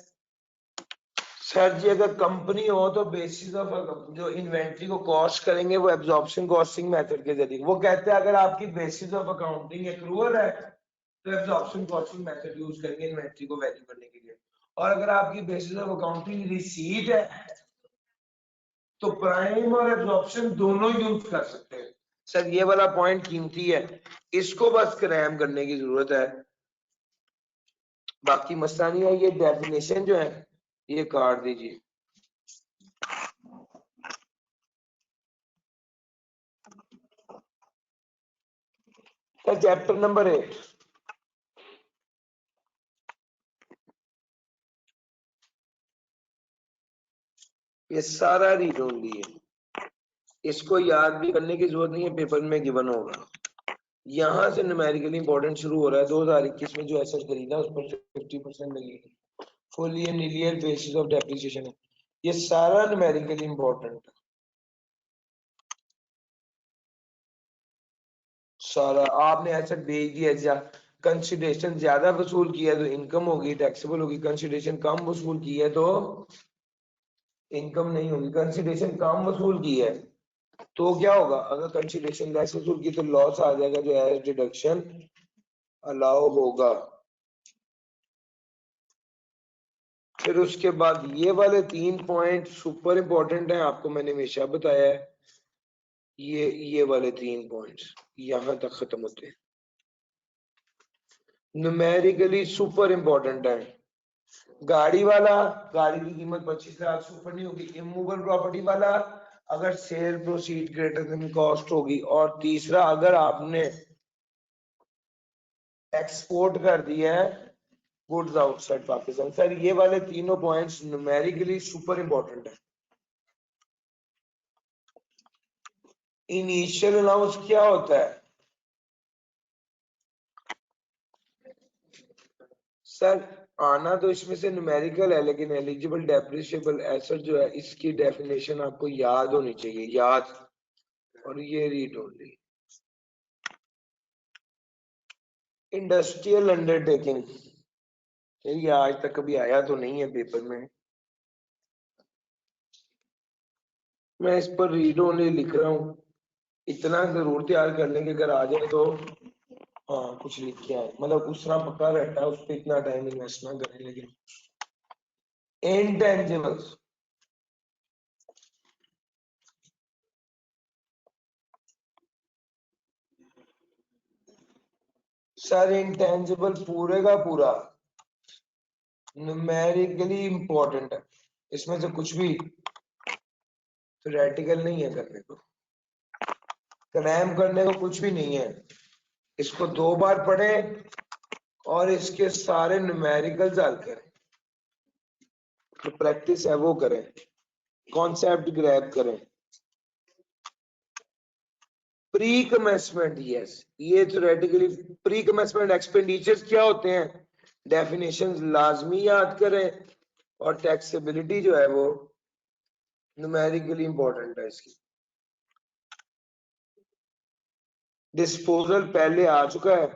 सर जी, अगर कंपनी हो तो बेसिस ऑफ जो इन्वेंट्री को कॉस्ट करेंगे वो एब्जॉर्प्शन कॉस्टिंग मेथड के जरिए। वो कहते हैं अगर आपकी बेसिस ऑफ अकाउंटिंग एक्रूअल है तो एब्जॉर्प्शन कॉस्टिंग मेथड यूज करेंगे इन्वेंट्री को वैल्यू करने के लिए। और अगर आपकी बेसिस ऑफ अकाउंटिंग रिसीट है तो प्राइम और एब्जॉर्प्शन दोनों यूज कर सकते हैं। सर ये वाला पॉइंट कीमती है, इसको बस क्रैम करने की जरूरत है, बाकी मसला नहीं है। ये डेफिनेशन जो है ये काट दीजिए। चैप्टर नंबर 8, ये सारा रीड ओनली है, इसको याद भी करने की जरूरत नहीं है, पेपर में गिवन होगा। यहाँ से न्यूमेरिकली इंपॉर्टेंट शुरू हो रहा है। 2021 में जो एसेट खरीदा उस पर 50% लगेगी। Full year linear basis of depreciation है, ये सारा न्यूमेरिकली इंपॉर्टेंट है सारा। आपने एसेट बेच दिया, कंसिडरेशन ज्यादा वसूल किया तो इनकम होगी, टैक्सेबल होगी। कंसिडरेशन कम वसूल की है तो इनकम नहीं होगी। कंसिडरेशन कम वसूल की है तो क्या होगा, अगर कंसिडरेशन लेस वसूल की तो लॉस आ जाएगा जो है डिडक्शन अलाउ होगा। फिर उसके बाद ये वाले 3 पॉइंट सुपर इंपॉर्टेंट है, आपको मैंने हमेशा बताया है। ये वाले 3 पॉइंट्स यहां तक खत्म होते हैं, न्यूमेरिकली सुपर इंपॉर्टेंट है। गाड़ी वाला, गाड़ी की कीमत 25 लाख से ऊपर नहीं होगी। इमूवेबल प्रॉपर्टी वाला, अगर cell proceed greater than cost होगी। और तीसरा, अगर आपने एक्सपोर्ट कर दिया है गुड्स आउटसाइड पाकिस्तान। सर ये वाले तीनों पॉइंट्स न्यूमेरिकली सुपर इंपॉर्टेंट है। इनिशियल अलाउंस क्या होता है सर? आना तो इसमें से न्यूमेरिकल है, लेकिन एलिजिबल डेप्रिसिएबल एसेट जो है इसकी डेफिनेशन आपको याद होनी चाहिए, याद। और ये रीड ओनली इंडस्ट्रियल अंडरटेकिंग, ये आज तक कभी आया तो नहीं है पेपर में, मैं इस पर रीड ओनली लिख रहा हूँ। इतना जरूर तैयार कर लेंगे, अगर आ जाए तो हाँ कुछ लिख के आए, मतलब उस तरह पक्का रहता है, उस पर इतना टाइम इन्वेस्ट ना करें। लेकिन इंटेंजिबल्स, सर इंटेंजिबल पूरे का पूरा न्यूमेरिकली इंपॉर्टेंट है, इसमें से कुछ भी थ्योरेटिकल नहीं है करने को, क्रैम करने को कुछ भी नहीं है। इसको 2 बार पढ़ें और इसके सारे न्यूमेरिकल हल करें, तो प्रैक्टिस है वो करें, कॉन्सेप्ट ग्रैब करें। प्री कमेंसमेंट, यस, ये थ्योरेटिकली प्री कमेंसमेंट एक्सपेंडिचर्स क्या होते हैं, डेफिनेशंस लाजमी याद करें। और टैक्सेबिलिटी जो है वो न्यूमेरिकली इंपॉर्टेंट है इसकी। डिस्पोजल पहले आ चुका है।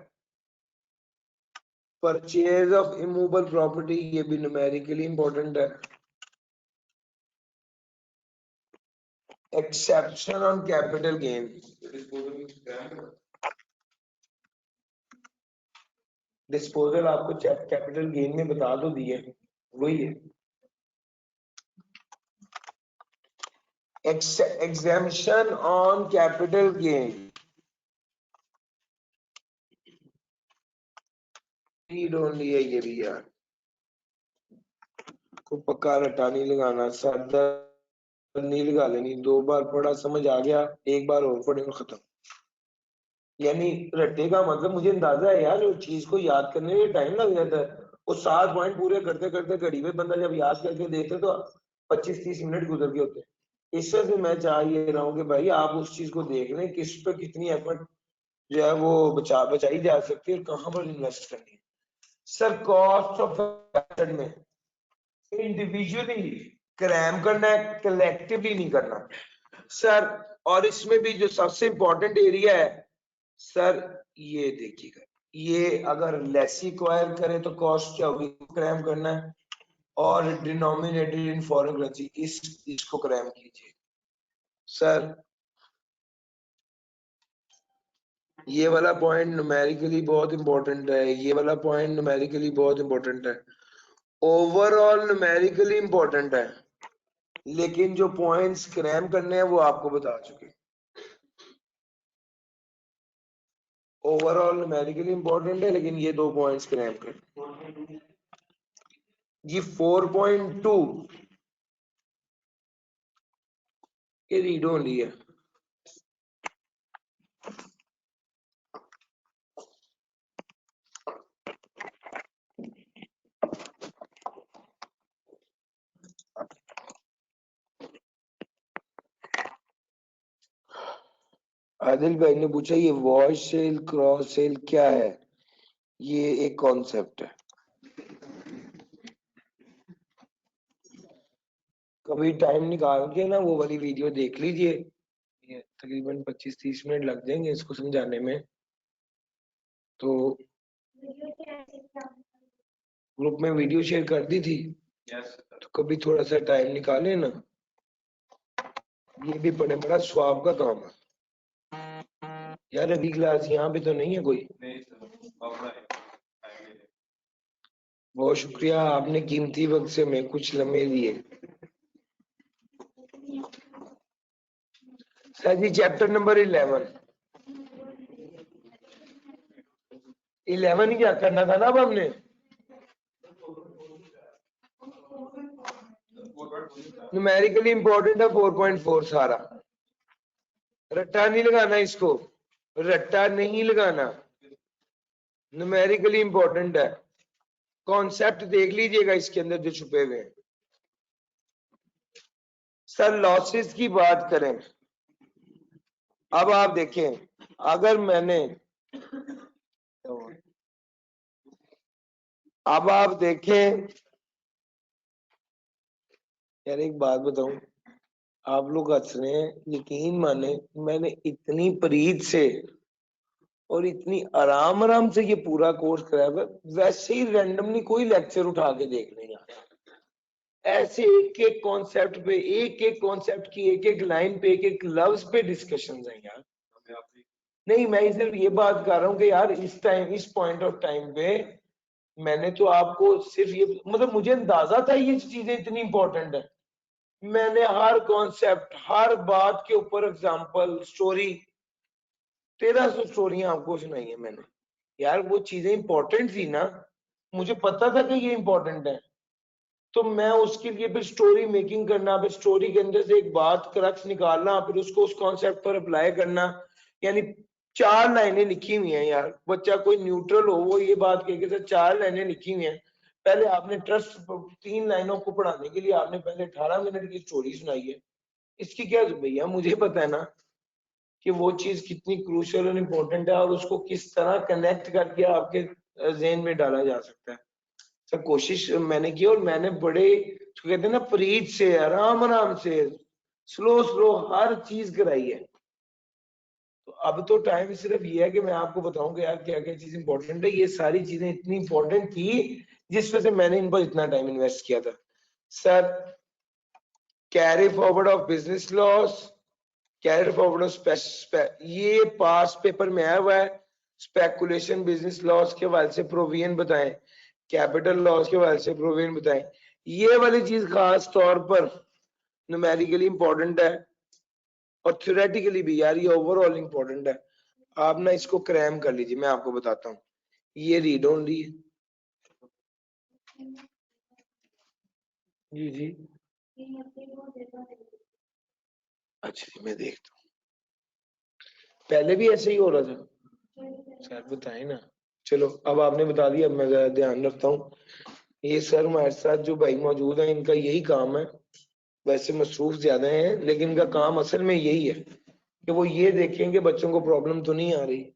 परचेज ऑफ इमूवेबल प्रॉपर्टी, ये भी न्यूमेरिकली इंपॉर्टेंट है। Exception on capital gain, disposal आपको कैपिटल गेन में बता दो दिए, वही है। Exemption on capital gain, read only है ये भी यार, को पक्का रटा नहीं लगाना, सादा नहीं लगा लेनी। 2 बार पढ़ा समझ आ गया, एक बार और पढ़े खत्म। यानी रट्टे का मतलब मुझे अंदाजा है यार, उस चीज को याद करने में टाइम लग जाता है। वो 7 पॉइंट पूरे करते करते घड़ी में बंदा जब याद करके देखते तो 25-30 मिनट गुजर गए होते। इससे से मैं चाह ये रहा हूँ कि भाई आप उस चीज को देख लें, किस पे कितनी एफर्ट जो है वो बचाई जा सकती है और कहाँ पर इन्वेस्ट करनी है। सर कॉस्ट ऑफ एसेट में इंडिविजुअली क्रैम करना है, कलेक्टिवली नहीं करना सर। और इसमें भी जो सबसे इंपॉर्टेंट एरिया है सर, ये देखिएगा, ये अगर लेसी एक्वायर करे तो कॉस्ट क्या होगी, क्रैम करना है। और डिनोमिनेटेड इन फॉरेन करेंसी, इसको क्रैम कीजिए सर। ये वाला पॉइंट न्यूमेरिकली बहुत इंपॉर्टेंट है, ये वाला पॉइंट न्यूमेरिकली बहुत इंपॉर्टेंट है, ओवरऑल न्यूमेरिकली इंपॉर्टेंट है। लेकिन जो पॉइंट्स क्रैम करने हैं वो आपको बता चुके। ओवरऑल न्यूमेरिकली इंपॉर्टेंट है, लेकिन ये 2 पॉइंट्स क्रैम करने। जी 4.2 ये रीड ओनली है। आदिल भाई ने पूछा ये वॉश सेल क्रॉस सेल क्या है? ये एक कॉन्सेप्ट है। कभी टाइम निकाल के ना वो वाली वीडियो देख लीजिए, ये तकरीबन 25-30 मिनट लग जाएंगे इसको समझाने में। तो ग्रुप में वीडियो शेयर कर दी थी। तो कभी थोड़ा सा टाइम निकाले ना, ये भी बड़े बड़ा स्वाब का काम है यार। अभी क्लास यहाँ पे तो नहीं है कोई? बहुत शुक्रिया, आपने कीमती वक्त से मैं कुछ लम्हे लिए। सर जी चैप्टर नंबर 11 ही क्या करना था ना अब हमने। न्यूमेरिकली इंपॉर्टेंट है 4.4 सारा। रट्टा नहीं लगाना इसको, रट्टा नहीं लगाना, न्यूमेरिकली इंपॉर्टेंट है। कॉन्सेप्ट देख लीजिएगा इसके अंदर जो छुपे हुए हैं। सर लॉसेस की बात करें, अब आप देखें, अगर मैंने, अब आप देखें यार, एक बात बताऊं, आप लोग हंस रहे हैं, यकीन माने मैंने इतनी परीद से और इतनी आराम आराम से ये पूरा कोर्स कराया हुआ, वैसे ही रैंडमली कोई लेक्चर उठा के देख लें यार। ऐसे एक एक कॉन्सेप्ट पे, एक एक कॉन्सेप्ट की एक एक लाइन पे, एक एक लफ्ज पे डिस्कशन है यार। नहीं, मैं सिर्फ ये बात कर रहा हूँ कि यार इस टाइम, इस पॉइंट ऑफ टाइम पे मैंने तो आपको सिर्फ ये, मतलब मुझे अंदाजा था ये चीजें इतनी इंपॉर्टेंट है। मैंने हर कॉन्सेप्ट, हर बात के ऊपर एग्जांपल, स्टोरी, 1300 स्टोरियां आपको सुनाई है मैंने। यार वो चीजें इंपॉर्टेंट थी ना, मुझे पता था कि ये इंपॉर्टेंट है, तो मैं उसके लिए फिर स्टोरी मेकिंग करना, फिर स्टोरी के अंदर से एक बात क्रक्स निकालना, फिर उसको उस कॉन्सेप्ट पर अप्लाई करना। यानी 4 लाइनें लिखी हुई हैं यार, बच्चा कोई न्यूट्रल हो वो ये बात कह के सर 4 लाइनें लिखी हुई हैं। पहले आपने ट्रस्ट 3 लाइनों को पढ़ाने के लिए आपने पहले 18 मिनट की स्टोरी सुनाई है। इसकी क्या भैया, मुझे पता है ना कि वो चीज कितनी क्रूशियल और इम्पोर्टेंट है और उसको किस तरह कनेक्ट करके आपके ज़हन में डाला जा सकता है। सब कोशिश मैंने की और मैंने बड़े, तो कहते हैं ना, प्रीत से, आराम आराम से, स्लो स्लो हर चीज कराई है। तो अब तो टाइम सिर्फ ये है कि मैं आपको बताऊं कि यार क्या क्या चीज इंपॉर्टेंट है। ये सारी चीजें इतनी इंपॉर्टेंट थी जिस वजह से मैंने इन पर इतना टाइम इन्वेस्ट किया था। Sir carry forward of business loss, carry forward of ये पास पेपर में आया हुआ है। स्पेकुलेशन बिजनेस लॉस के हवाले से प्रोविजन बताएं, कैपिटल लॉस के हवाले से प्रोविजन बताएं। ये वाली चीज खास तौर पर न्यूमेरिकली इंपॉर्टेंट है और थ्योरेटिकली भी यार ये ओवरऑल इंपॉर्टेंट है। आप ना इसको क्रैम कर लीजिए, मैं आपको बताता हूँ। ये रीड ओनली है जी जी। अच्छा जी, मैं देखता हूँ, पहले भी ऐसे ही हो रहा था सर, बताए ना। चलो अब आपने बता दिया, अब मैं जरा ध्यान रखता हूँ। ये सर हमारे साथ जो भाई मौजूद है, इनका यही काम है। वैसे मसरूफ ज्यादा हैं लेकिन इनका काम असल में यही है कि वो ये देखें कि बच्चों को प्रॉब्लम तो नहीं आ रही।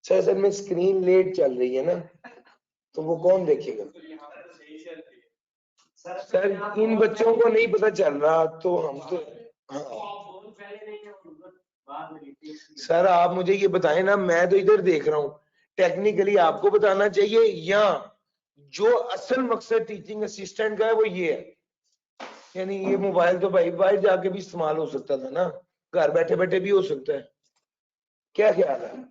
सर असल में स्क्रीन लेट चल रही है ना, तो वो कौन देखेगा? सर इन बच्चों को नहीं पता चल रहा तो हम तो, हाँ। सर आप मुझे ये बताएं ना, मैं तो इधर देख रहा हूँ, टेक्निकली आपको बताना चाहिए, या जो असल मकसद टीचिंग असिस्टेंट का है वो ये है। यानी ये मोबाइल तो भाई बाहर जाके भी इस्तेमाल हो सकता था ना, घर बैठे बैठे भी हो सकता है। क्या ख्याल है?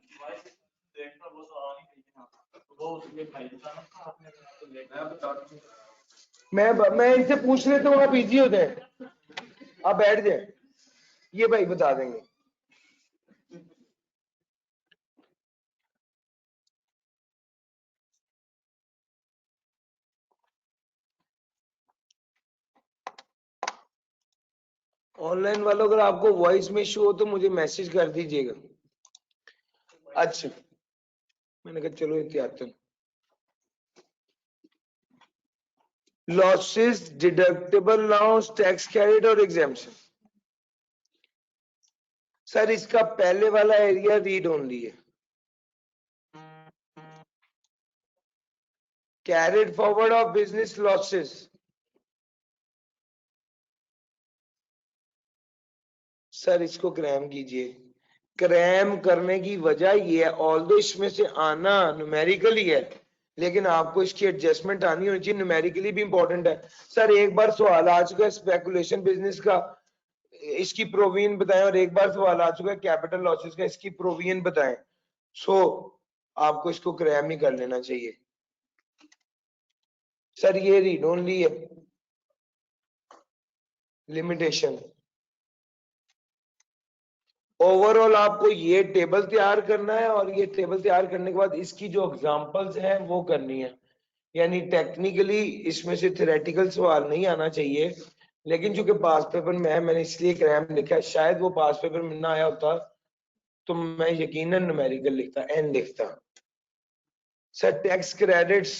मैं इनसे पूछ लेता हूँ, आप इजी हो जाए, आप बैठ जाए, ये भाई बता देंगे। ऑनलाइन वालों अगर आपको वॉइस में इशू हो तो मुझे मैसेज कर दीजिएगा। अच्छा, मैंने कहा चलो एहतियातन। Losses, deductible loss, tax credit और एग्जेम्पशन। सर इसका पहले वाला एरिया रीड ओनली है, carried forward of business losses. Sir इसको क्रैम कीजिए। क्रैम करने की वजह ये है, ऑल्दो इसमें से आना न्यूमेरिकली है, लेकिन आपको इसकी एडजस्टमेंट आनी होनी चाहिए, न्यूमेरिकली भी इंपॉर्टेंट है। सर एक बार सवाल आ चुका है स्पेकुलेशन बिजनेस का, इसकी प्रोविजन बताएं, और एक बार सवाल आ चुका है कैपिटल लॉसेस का, इसकी प्रोविजन बताएं। सो आपको इसको क्रैम ही कर लेना चाहिए। सर ये रीड ओनली है, लिमिटेशन। ओवरऑल आपको ये टेबल तैयार करना है, और ये टेबल तैयार करने के बाद इसकी जो एग्जांपल्स हैं वो करनी है। यानी टेक्निकली इसमें से थ्योरेटिकल सवाल नहीं आना चाहिए, लेकिन चूंकि पास पेपर में है मैंने इसलिए क्रैम लिखा है। शायद वो पास पेपर में ना आया होता तो मैं यकीनन न्यूमेरिकल लिखता, एन लिखता। सर टैक्स क्रेडिट्स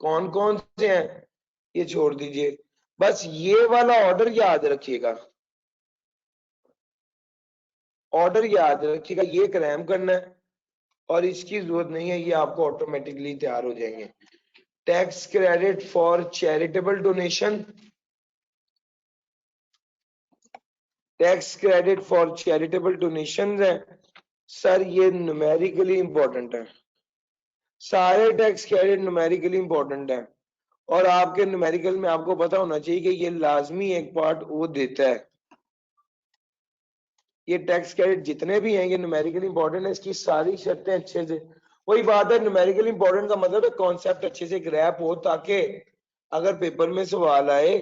कौन कौन से हैं ये छोड़ दीजिए, बस ये वाला ऑर्डर याद रखिएगा, ऑर्डर याद रखिएगा, ये क्रैम करना है और इसकी जरूरत नहीं है, ये आपको ऑटोमेटिकली तैयार हो जाएंगे। Tax credit for charitable donation, tax credit for charitable donation है। सर ये न्यूमेरिकली इंपॉर्टेंट है, सारे टैक्स क्रेडिट न्यूमेरिकली इंपॉर्टेंट है, और आपके न्यूमेरिकल में आपको पता होना चाहिए कि ये लाजमी एक पार्ट वो देता है। ये टैक्स क्रेडिट जितने भी हैं ये न्यूमेरिकली इंपॉर्टेंट है, इसकी सारी शर्तें अच्छे से, वही बात है न्यूमेरिकली इंपॉर्टेंट का मतलब है कॉन्सेप्ट अच्छे से ग्रैप हो, ताकि अगर पेपर में सवाल आए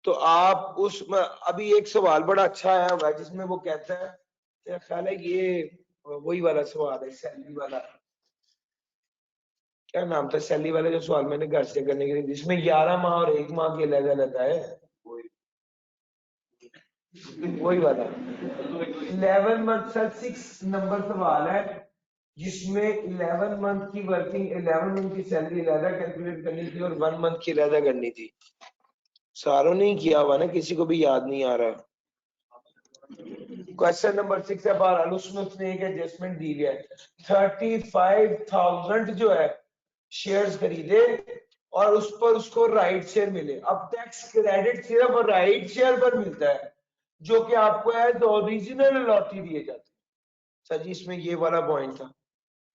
तो आप उस अभी एक सवाल बड़ा अच्छा आया हुआ है जिसमें वो कहता है, मेरा ख्याल है ये वही वाला सवाल है, सैलरी वाला, क्या नाम था सैलरी वाला जो सवाल मैंने घर से करने के लिए, जिसमें 11 माह और 1 माह की अलग अलग है, वही वाला 11 मंथ। सर 6 नंबर सवाल है जिसमें 11 मंथ की वर्किंग, 11 मंथ की सैलरी अलग कैलकुलेट करनी थी और 1 मंथ की अलग करनी थी। सारों ने किया हुआ ना, किसी को भी याद नहीं आ रहा। क्वेश्चन नंबर 6 है, बहरहाल उसमें उसने एक एडजस्टमेंट दी है, 35,000 जो है शेयर्स खरीदे और उस पर उसको राइट शेयर मिले। अब टैक्स क्रेडिट सिर्फ राइट शेयर पर मिलता है जो कि आपको एज ओरिजिनल अलॉटी दिए जाते हैं। सर जी इसमें ये वाला पॉइंट था।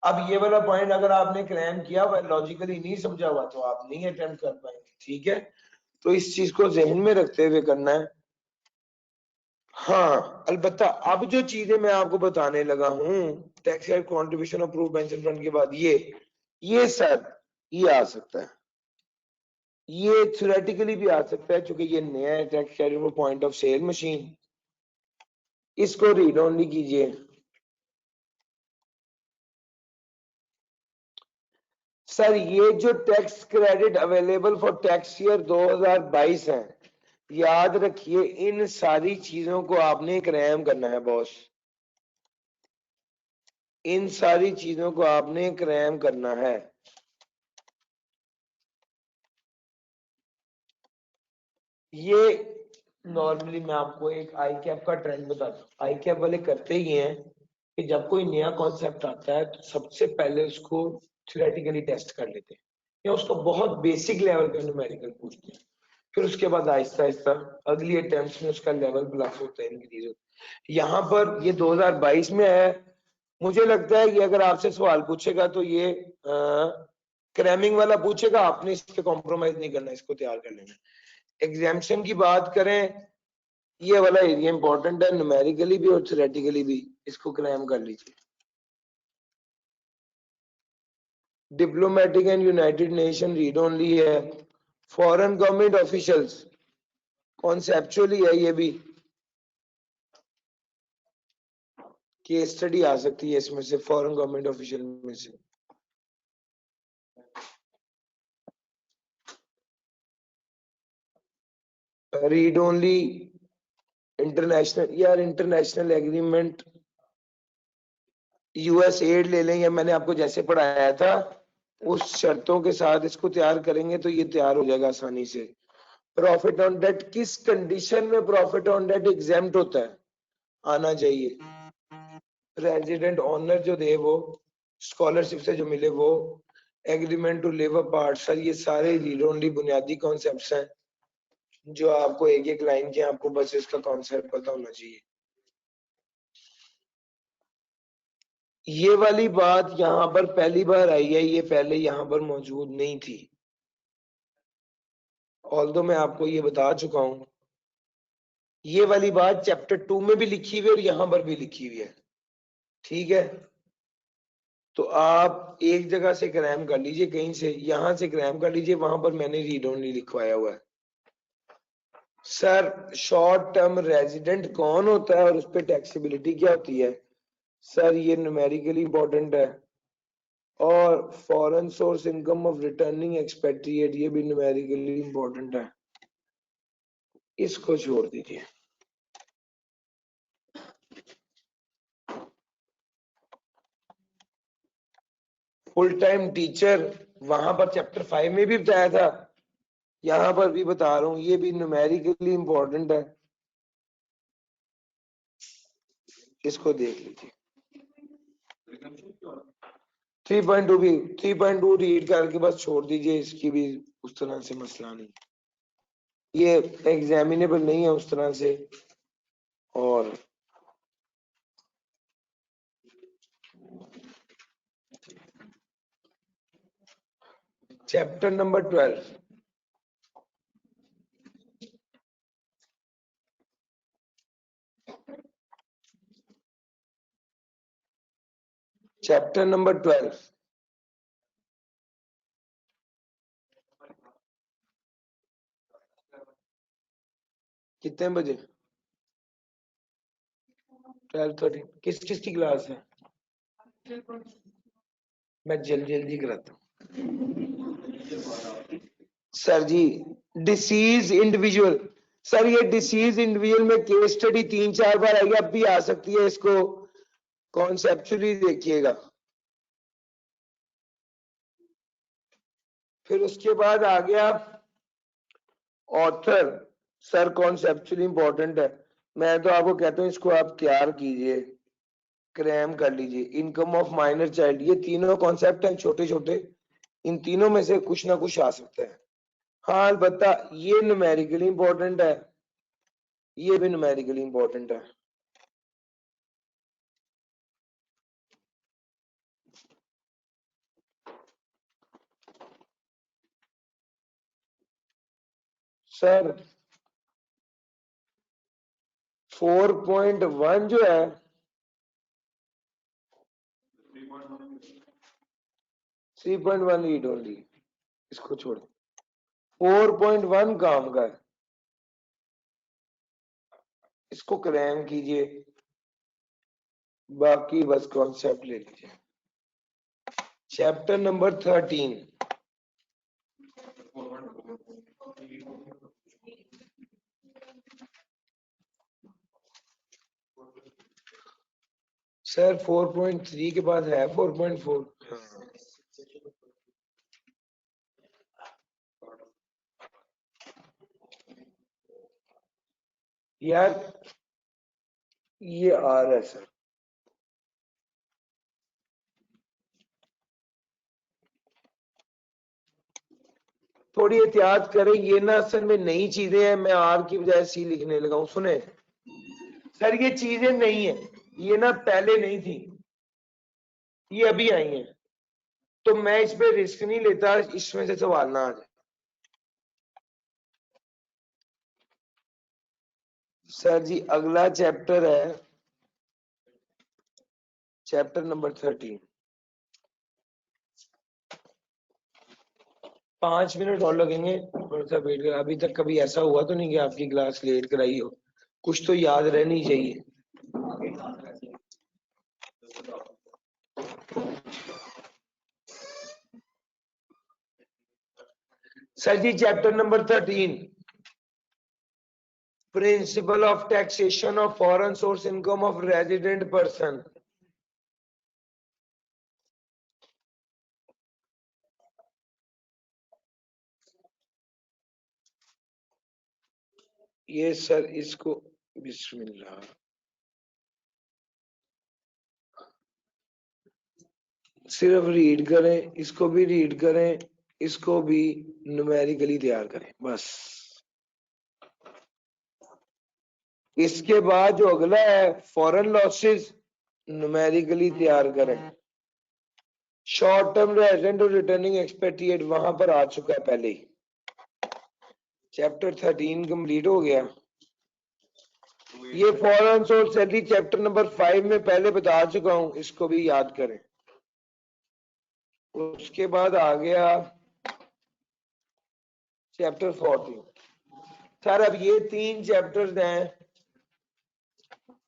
अब ये वाला पॉइंट अगर आपने क्रैम किया हुआ लॉजिकली नहीं समझा हुआ तो आप नहीं अटेम्प्ट कर पाएंगे, ठीक है, तो इस चीज को जहन में रखते हुए करना है। हाँ अलबत्ता अब जो चीजें मैं आपको बताने लगा हूं, tax contribution of proof pension fund के बाद ये सर ये आ सकता है, ये थ्योरेटिकली भी आ सकता है क्योंकि ये नया है tax career point of sale machine, इसको रीड ओनली कीजिए। सर ये जो tax credit available for tax year 2022 है, याद रखिए इन सारी चीजों को आपने क्रैम करना है बॉस, इन सारी चीजों को आपने क्रैम करना है। ये नॉर्मली मैं आपको एक आई कैप का ट्रेंड बताता हूँ, आई कैप वाले करते ही हैं कि जब कोई नया कॉन्सेप्ट आता है तो सबसे पहले उसको थ्योरेटिकली टेस्ट कर लेते हैं या उसको बहुत बेसिक लेवल का न्यूमेरिकल पूछते हैं, फिर उसके बाद आहिस्ता आहिस्ता अगली अटेम्प्ट्स में उसका लेवल प्लस होता है, इंक्रीज होता है। यहाँ पर ये 2022 में है, मुझे लगता है कि अगर आपसे सवाल पूछेगा तो ये क्रैमिंग वाला पूछेगा, आपने इससे कॉम्प्रोमाइज नहीं करना, इसको तैयार कर लेना। एग्जाम्शन की बात करें, ये वाला एरिया इंपॉर्टेंट है न्यूमेरिकली भी और थ्योरेटिकली भी, इसको क्रैम कर लीजिए। Diplomatic and United nation read only है, फॉरेन गवर्नमेंट ऑफिशियल्स कॉन्सेप्चुअली है, ये भी केस स्टडी आ सकती है इसमें से, फॉरेन गवर्नमेंट ऑफिशियल में से। रीड ओनली इंटरनेशनल, यार इंटरनेशनल एग्रीमेंट, यूएस एड ले लें, या मैंने आपको जैसे पढ़ाया था उस शर्तों के साथ इसको तैयार करेंगे तो ये तैयार हो जाएगा आसानी से। प्रॉफिट ऑन डेट, किस कंडीशन में प्रॉफिट ऑन डेट एग्जेम्प्ट होता है, आना चाहिए। रेजिडेंट ऑनर जो दे वो, स्कॉलरशिप से जो मिले वो, agreement to live apart. Sir ये सारे रीड ओनली बुनियादी कॉन्सेप्ट्स हैं जो आपको एक एक लाइन के आपको बस इसका कॉन्सेप्ट पता होना चाहिए। ये वाली बात यहाँ पर पहली बार आई है, ये पहले यहाँ पर मौजूद नहीं थी। ऑल्दो मैं आपको ये बता चुका हूं, ये वाली बात चैप्टर 2 में भी लिखी हुई है और यहाँ पर भी लिखी हुई है। ठीक है, तो आप एक जगह से क्रैम कर लीजिए, कहीं से यहां से क्रैम कर लीजिए, वहां पर मैंने रीड ओनली लिखवाया हुआ है। सर शॉर्ट टर्म रेजिडेंट कौन होता है और उस पर टैक्सेबिलिटी क्या होती है? सर ये न्यूमेरिकली इंपॉर्टेंट है। और foreign source income of returning expatriate, ये भी न्यूमेरिकली इंपॉर्टेंट है, इसको छोड़ दीजिए। फुल टाइम टीचर वहां पर चैप्टर 5 में भी बताया था, यहां पर भी बता रहा हूं, ये भी न्यूमेरिकली इंपॉर्टेंट है, इसको देख लीजिए। 3.2 भी 3.2 रीड करके बस छोड़ दीजिए, इसकी भी उस तरह से मसला नहीं, ये एग्जामिनेबल नहीं है उस तरह से। और चैप्टर नंबर 12, चैप्टर नंबर 12 कितने बजे? 12:30। किस किस की क्लास है? मैं जल्दी जल्दी कराता हूँ। सर जी डिसीज इंडिविजुअल, सर ये डिसीज इंडिविजुअल में केस स्टडी 3-4 बार आई, अब भी आ सकती है, इसको कॉन्सेप्चुअली देखिएगा। फिर उसके बाद आ गया ऑथर। सर कॉन्सेप्चुअली इंपॉर्टेंट है, मैं तो आपको कहता हूँ इसको आप तैयार कीजिए, क्रैम कर लीजिए। इनकम ऑफ माइनर चाइल्ड, ये तीनों कॉन्सेप्ट हैं छोटे छोटे, इन तीनों में से कुछ ना कुछ आ सकता है। हाँ अलबत्ता ये न्यूमेरिकली इंपॉर्टेंट है, ये भी न्यूमेरिकली इंपॉर्टेंट है। सर 4.1 जो है 3.1 रीड ओनली, इसको छोड़। 4.1 काम का है, इसको क्रैम कीजिए, बाकी बस कॉन्सेप्ट ले लीजिए। चैप्टर नंबर 13, सर 4.3 के बाद है 4.4। यार ये आ रहा है सर, थोड़ी एहतियात करें, ये ना असल में नई चीजें हैं, मैं आर की बजाय सी लिखने लगा हूं। सुने सर ये चीजें नहीं है, ये ना पहले नहीं थी, ये अभी आई हैं, तो मैं इस पे रिस्क नहीं लेता इसमें से सवाल ना आ जाए। सर जी अगला चैप्टर है चैप्टर नंबर 13। 5 मिनट और लगेंगे, थोड़ा सा वेट कर। अभी तक कभी ऐसा हुआ तो नहीं कि आपकी क्लास लेट कराई हो, कुछ तो याद रहनी चाहिए। Sir ji chapter number 13, principal of taxation of foreign source income of resident person. ये सर इसको बिस्मिल्लाह सिर्फ रीड करें, इसको भी रीड करें, इसको भी न्यूमेरिकली तैयार करें, बस। इसके बाद जो अगला है फॉरेन लॉसेस, न्यूमेरिकली तैयार करें। शॉर्ट टर्म रेजिडेंट और रिटर्निंग एक्सपेट्रिएट वहां पर आ चुका है पहले ही। चैप्टर 13 कंप्लीट हो गया। ये foreign source salary chapter number 5 में पहले बता चुका हूं, इसको भी याद करें। उसके बाद आ गया चैप्टर 14। सर अब ये 3 चैप्टर्स हैं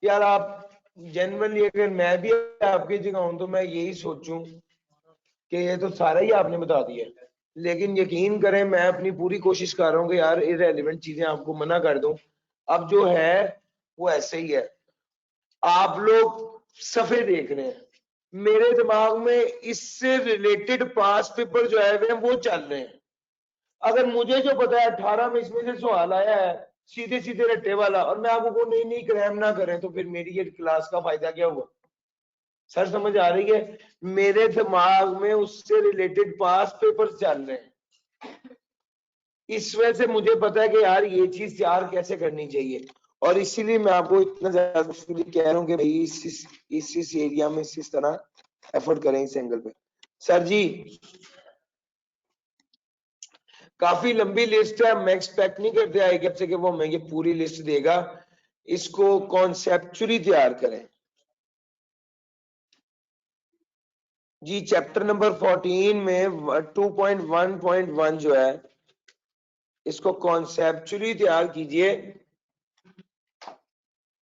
यार। आप जनरली अगर मैं भी आपकी जगह हूं तो मैं यही सोचूं कि ये तो सारा ही आपने बता दिया, लेकिन यकीन करें मैं अपनी पूरी कोशिश कर रहा हूँ कि यार इररिलेवेंट चीजें आपको मना कर दूं। अब जो है वो ऐसे ही है, आप लोग सफे देख रहे हैं, मेरे दिमाग में इससे रिलेटेड पास पेपर जो है वो चल रहे हैं। अगर मुझे जो पता है 18 में इसमें से सवाल आया है सीधे सीधे रट्टे वाला, और मैं आपको नहीं नहीं क्रैम ना करें, तो फिर मेरी ये क्लास का फायदा क्या हुआ? सर समझ आ रही है? मेरे दिमाग में उससे रिलेटेड पास पेपर चल रहे हैं, इस वजह से मुझे पता है कि यार ये चीज तैयार कैसे करनी चाहिए, और इसीलिए मैं आपको इतना ज्यादा कह रहा हूँ कि भाई इस एरिया में इस तरह एफर्ट करें इस एंगल पे। सर जी काफी लंबी लिस्ट है, मैं एक्सपेक्ट नहीं करते आई कैप से कि वो हमें ये पूरी लिस्ट देगा। इसको कॉन्सेप्चुअली तैयार करें जी। चैप्टर नंबर 14 में 2.1.1 जो है इसको कॉन्सेप्चुअली तैयार कीजिए।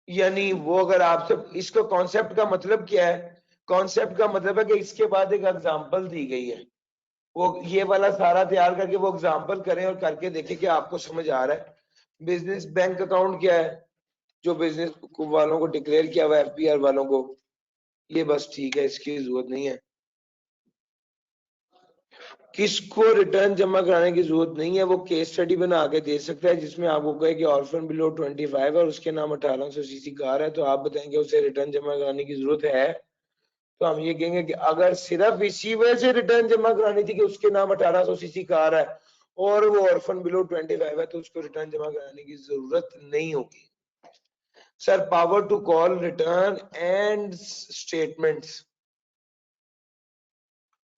यानी वो अगर आपसे इसको कॉन्सेप्ट का मतलब क्या है, कॉन्सेप्ट का मतलब है कि इसके बाद एक एग्जांपल दी गई है, वो ये वाला सारा तैयार करके वो एग्जांपल करें और करके देखें कि आपको समझ आ रहा है। बिजनेस बैंक अकाउंट क्या है जो बिजनेस वालों को डिक्लेयर किया हुआ है, एफपीआर वालों को, ये बस ठीक है, इसकी जरूरत नहीं है। किसको रिटर्न जमा कराने की जरूरत नहीं है, वो केस स्टडी बना के दे सकता है जिसमें आपको कहे कि ऑर्फन बिलो 25 है और उसके नाम 1800 सीसी कार है, तो आप बताएंगे उसे रिटर्न जमा कराने की जरूरत है? तो हम ये कहेंगे कि अगर सिर्फ इसी वजह से रिटर्न जमा करानी थी कि उसके नाम 1800 सीसी कार है और वो ऑर्फन बिलो 25 है, तो उसको रिटर्न जमा कराने की जरूरत नहीं होगी। Sir power to call return and statements,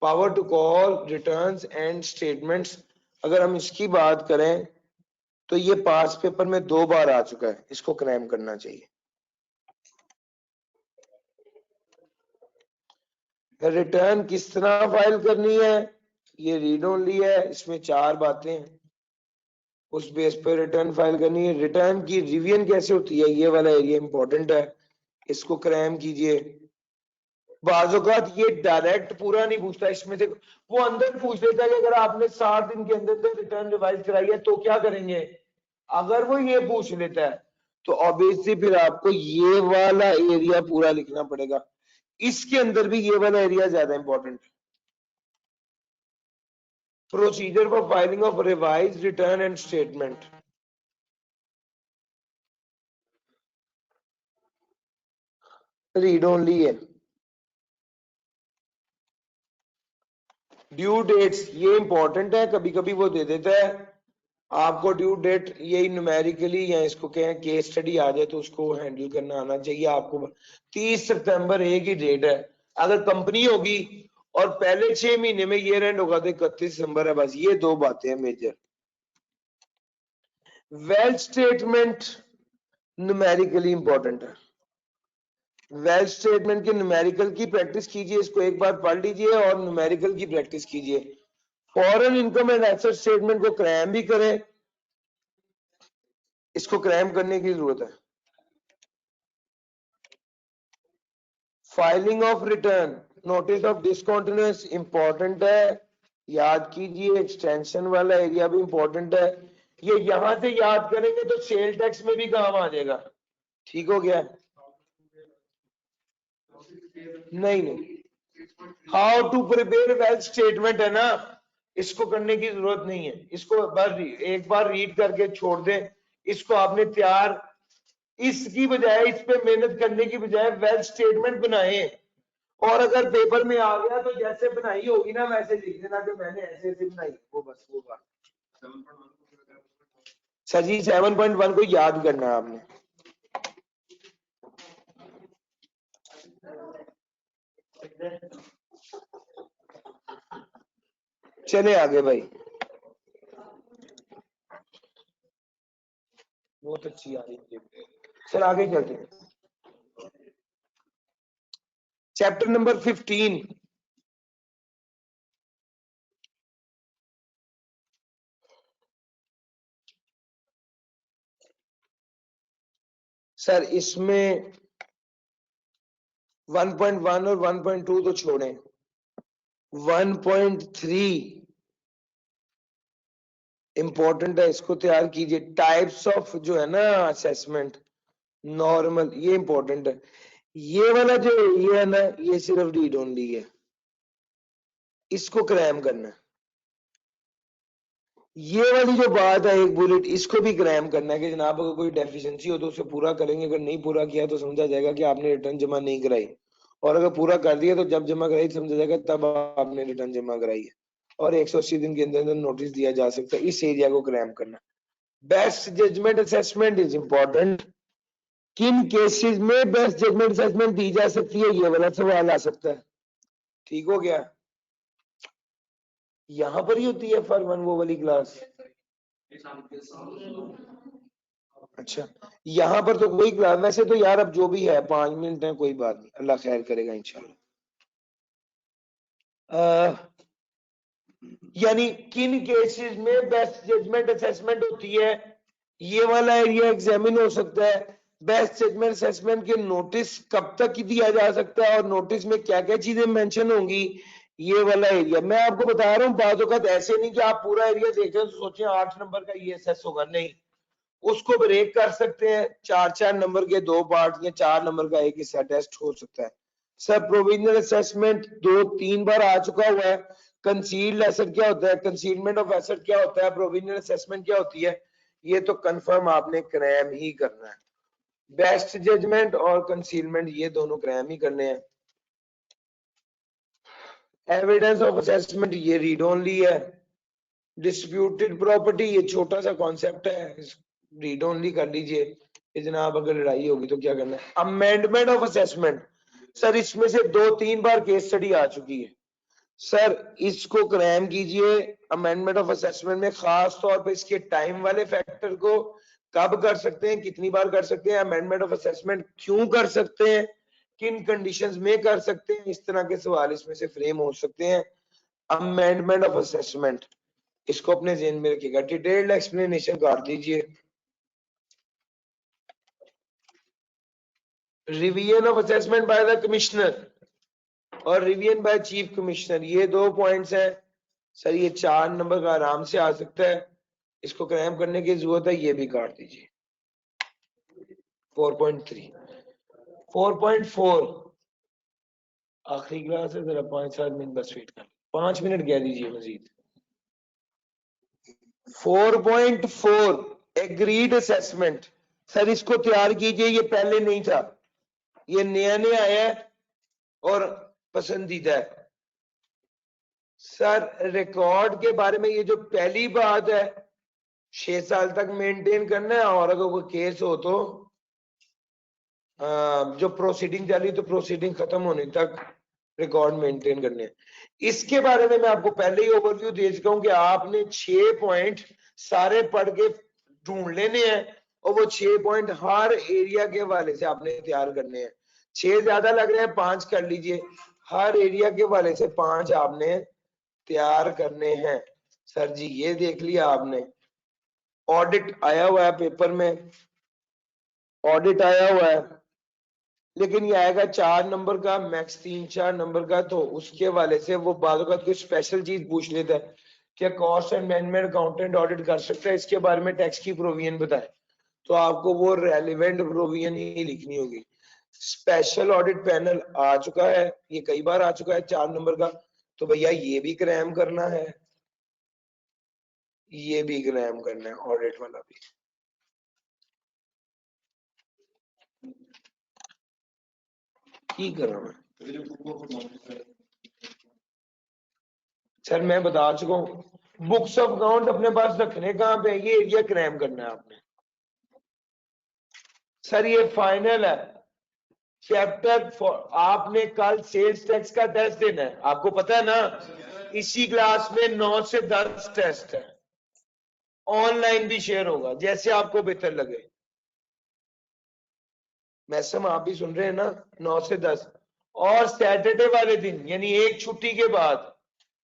power to call returns and statements, अगर हम इसकी बात करें तो ये पास पेपर में 2 बार आ चुका है, इसको क्रैम करना चाहिए। रिटर्न किस तरह फाइल करनी है, ये रीड ओनली है, इसमें 4 बातें हैं, उस बेस पे रिटर्न फाइल करनी है। रिटर्न की रिवीजन कैसे होती है, ये वाला एरिया इंपॉर्टेंट है, इसको क्रैम कीजिए। बाज़ ये डायरेक्ट पूरा नहीं पूछता, इसमें से वो अंदर पूछ लेता है कि अगर आपने 60 दिन के अंदर रिटर्न रिवाइज कराई है तो क्या करेंगे। अगर वो ये पूछ लेता है तो ऑब्वियसली फिर आपको ये वाला एरिया पूरा लिखना पड़ेगा, इसके अंदर भी ये वाला एरिया ज्यादा इंपॉर्टेंट है। Procedure for filing of revise return and statement, read only है। ड्यू डेट्स ये इंपॉर्टेंट है, कभी कभी वो दे देता है आपको ड्यू डेट, यही न्यूमेरिकली या इसको कहें केस स्टडी आ जाए तो उसको हैंडल करना आना चाहिए आपको। 30 सितंबर एक ही डेट है, अगर कंपनी होगी और पहले 6 महीने में ईयर एंड होगा तो 31 दिसंबर है, बस ये 2 बातें हैं major. Wealth statement numerically important है, वेल्थ स्टेटमेंट के न्यूमेरिकल की प्रैक्टिस कीजिए, इसको एक बार पढ़ लीजिए और न्यूमेरिकल की प्रैक्टिस कीजिए। Foreign income and asset statement को क्रैम भी करें, इसको क्रैम करने की जरूरत है। Filing of return notice of discontinuous important है, याद कीजिए। एक्सटेंशन वाला एरिया भी इंपॉर्टेंट है, ये यहां से याद करेंगे तो सेल टैक्स में भी काम आ जाएगा। ठीक हो गया? नहीं नहीं, how to prepare wealth statement है ना, इसको करने की जरूरत नहीं है, इसको बस एक बार रीड करके छोड़ दें। इसको आपने तैयार, इसकी बजाय इस पे मेहनत करने की बजाय वेल्थ स्टेटमेंट बनाए और अगर पेपर में आ गया तो जैसे बनाई होगी ना वैसे लिख देना कि मैंने ऐसे ऐसे बनाई, वो बस वो बात। सर जी 7.1 को याद करना है आपने। चले आगे भाई, बहुत अच्छी आ रही है सर, आगे चलते हैं। चैप्टर नंबर 15, सर इसमें 1.1 और 1.2 तो छोड़ें, 1.3 इंपॉर्टेंट है, इसको तैयार कीजिए। टाइप्स ऑफ जो है ना असेसमेंट, नॉर्मल, ये इंपॉर्टेंट है। ये वाला जो ये है ना, ये सिर्फ रीड ओनली है, इसको क्रैम करना है। ये वाली जो बात है एक बुलेट, इसको भी क्रैम करना है कि जनाब अगर कोई डेफिशिएंसी हो तो उसे पूरा करेंगे, अगर नहीं पूरा किया तो समझा जाएगा कि आपने रिटर्न जमा नहीं कराई, और अगर पूरा कर दिया तो जब जमा कराई समझा जाएगा तब आपने रिटर्न जमा कराई है, और 180 दिन के अंदर अंदर नोटिस दिया जा सकता है। इस एरिया को क्रैम करना। Best judgement assessment is important. किन केसेस में बेस्ट जजमेंट असेसमेंट दी जा सकती है, ये वाला सवाल आ सकता है। ठीक हो गया, यहां पर ही होती है फॉर वन वो वाली क्लास। अच्छा, यहाँ पर तो कोई क्लास, वैसे तो यार अब जो भी है 5 मिनट है, कोई बात नहीं, अल्लाह खैर करेगा इंशाल्लाह। यानी किन केसेस में बेस्ट जजमेंट असेसमेंट होती है, ये वाला एरिया एग्जामिन हो सकता है। बेस्ट जजमेंट असेसमेंट के नोटिस कब तक दिया जा सकता है और नोटिस में क्या क्या चीजें मेंशन होंगी, ये वाला एरिया मैं आपको बता रहा हूँ। बात औकत ऐसे नहीं कि आप पूरा एरिया देख रहे हो तो सोचे 8 नंबर का ये असेस होगा, नहीं, उसको ब्रेक कर सकते हैं 4-4 नंबर के 2 पार्ट या 4 नंबर का एक हिस्सा टेस्ट हो सकता है। सर प्रोविजनल असेसमेंट 2-3 बार आ चुका हुआ है। कंसील्ड एसेट क्या होता है, कंसीलमेंट ऑफ एसेट क्या होता है, प्रोविजनल असेसमेंट क्या होती है, ये तो कंफर्म आपने क्रैम ही करना है। बेस्ट जजमेंट और कंसीलमेंट ये दोनों क्रैम ही करने हैं। एविडेंस ऑफ असेसमेंट ये रीड ओनली है। डिस्प्यूटेड प्रॉपर्टी ये छोटा सा कॉन्सेप्ट है, रीड ओनली कर लीजिए कि जनाब अगर लड़ाई होगी तो क्या करना है। अमेंडमेंट ऑफ असेसमेंट, सर इसमें से 2-3 बार केस स्टडी आ चुकी है, सर इसको क्रैम कीजिए। अमेंडमेंट ऑफ असेसमेंट में खास तौर पे इसके टाइम वाले फैक्टर को कब कर सकते हैं, कितनी बार कर सकते हैं, अमेंडमेंट ऑफ असेसमेंट क्यों कर सकते हैं, किन कंडीशंस में कर सकते हैं, इस तरह के सवाल इसमें से फ्रेम हो सकते हैं। अमेंडमेंट ऑफ असेसमेंट, इसको अपने जेहन में रखिएगा। डिटेल्ड एक्सप्लेनेशन काट दीजिए। Revision of assessment by the commissioner और रिवीजन बाय चीफ कमिश्नर, ये 2 पॉइंट्स हैं सर, ये 4 नंबर का आराम से आ सकता है, इसको क्रैम करने की जरूरत है, ये भी काट दीजिए। 4.3 4.4 आखिरी क्लास है, जरा 5-7 मिनट बस वेट कर, 5 मिनट कह दीजिए मजीद। 4.4 एग्रीड असेसमेंट, सर इसको तैयार कीजिए, ये पहले नहीं था, ये नया नया आया है और पसंदीदा है। सर रिकॉर्ड के बारे में ये जो पहली बात है 6 साल तक मेंटेन करना है, और अगर कोई केस हो तो जो प्रोसीडिंग चली तो प्रोसीडिंग खत्म होने तक रिकॉर्ड मेंटेन करने हैं। इसके बारे में मैं आपको पहले ही ओवरव्यू दे चुका हूं कि आपने 6 पॉइंट सारे पढ़ के ढूंढ लेने हैं, और वो 6 पॉइंट हर एरिया के हवाले से आपने तैयार करने हैं। 6 ज्यादा लग रहे हैं, 5 कर लीजिए, हर एरिया के हवाले से 5 आपने तैयार करने हैं। सर जी ये देख लिया आपने, ऑडिट आया हुआ है पेपर में, ऑडिट आया हुआ है, लेकिन ये आएगा 4 नंबर का, मैक्स 3-4 नंबर का, तो उसके हवाले से वो बाजू का कोई स्पेशल चीज पूछ लेता है, क्या cost and management accountant audit कर सकता है, इसके बारे में टैक्स की प्रोविजन बताए, तो आपको वो रेलिवेंट प्रोविजन ही लिखनी होगी। स्पेशल ऑडिट पैनल आ चुका है, ये कई बार आ चुका है 4 नंबर का, तो भैया ये भी क्रैम करना है, ये भी क्रैम करना है, ऑडिट वाला भी। की कर रहा मैं सर मैं बता चुका हूँ, बुक्स ऑफ अकाउंट अपने पास रखने कहाँ पे, ये एरिया क्रैम करना है आपने। सर ये फाइनल है चैप्टर आपने कल सेल्स टैक्स का टेस्ट देना है, आपको पता है ना, इसी क्लास में 9 से 10 टेस्ट है, ऑनलाइन भी शेयर होगा जैसे आपको बेहतर लगे। मैक्सिमम आप भी सुन रहे हैं ना, 9 से 10। और सैटरडे वाले दिन यानी एक छुट्टी के बाद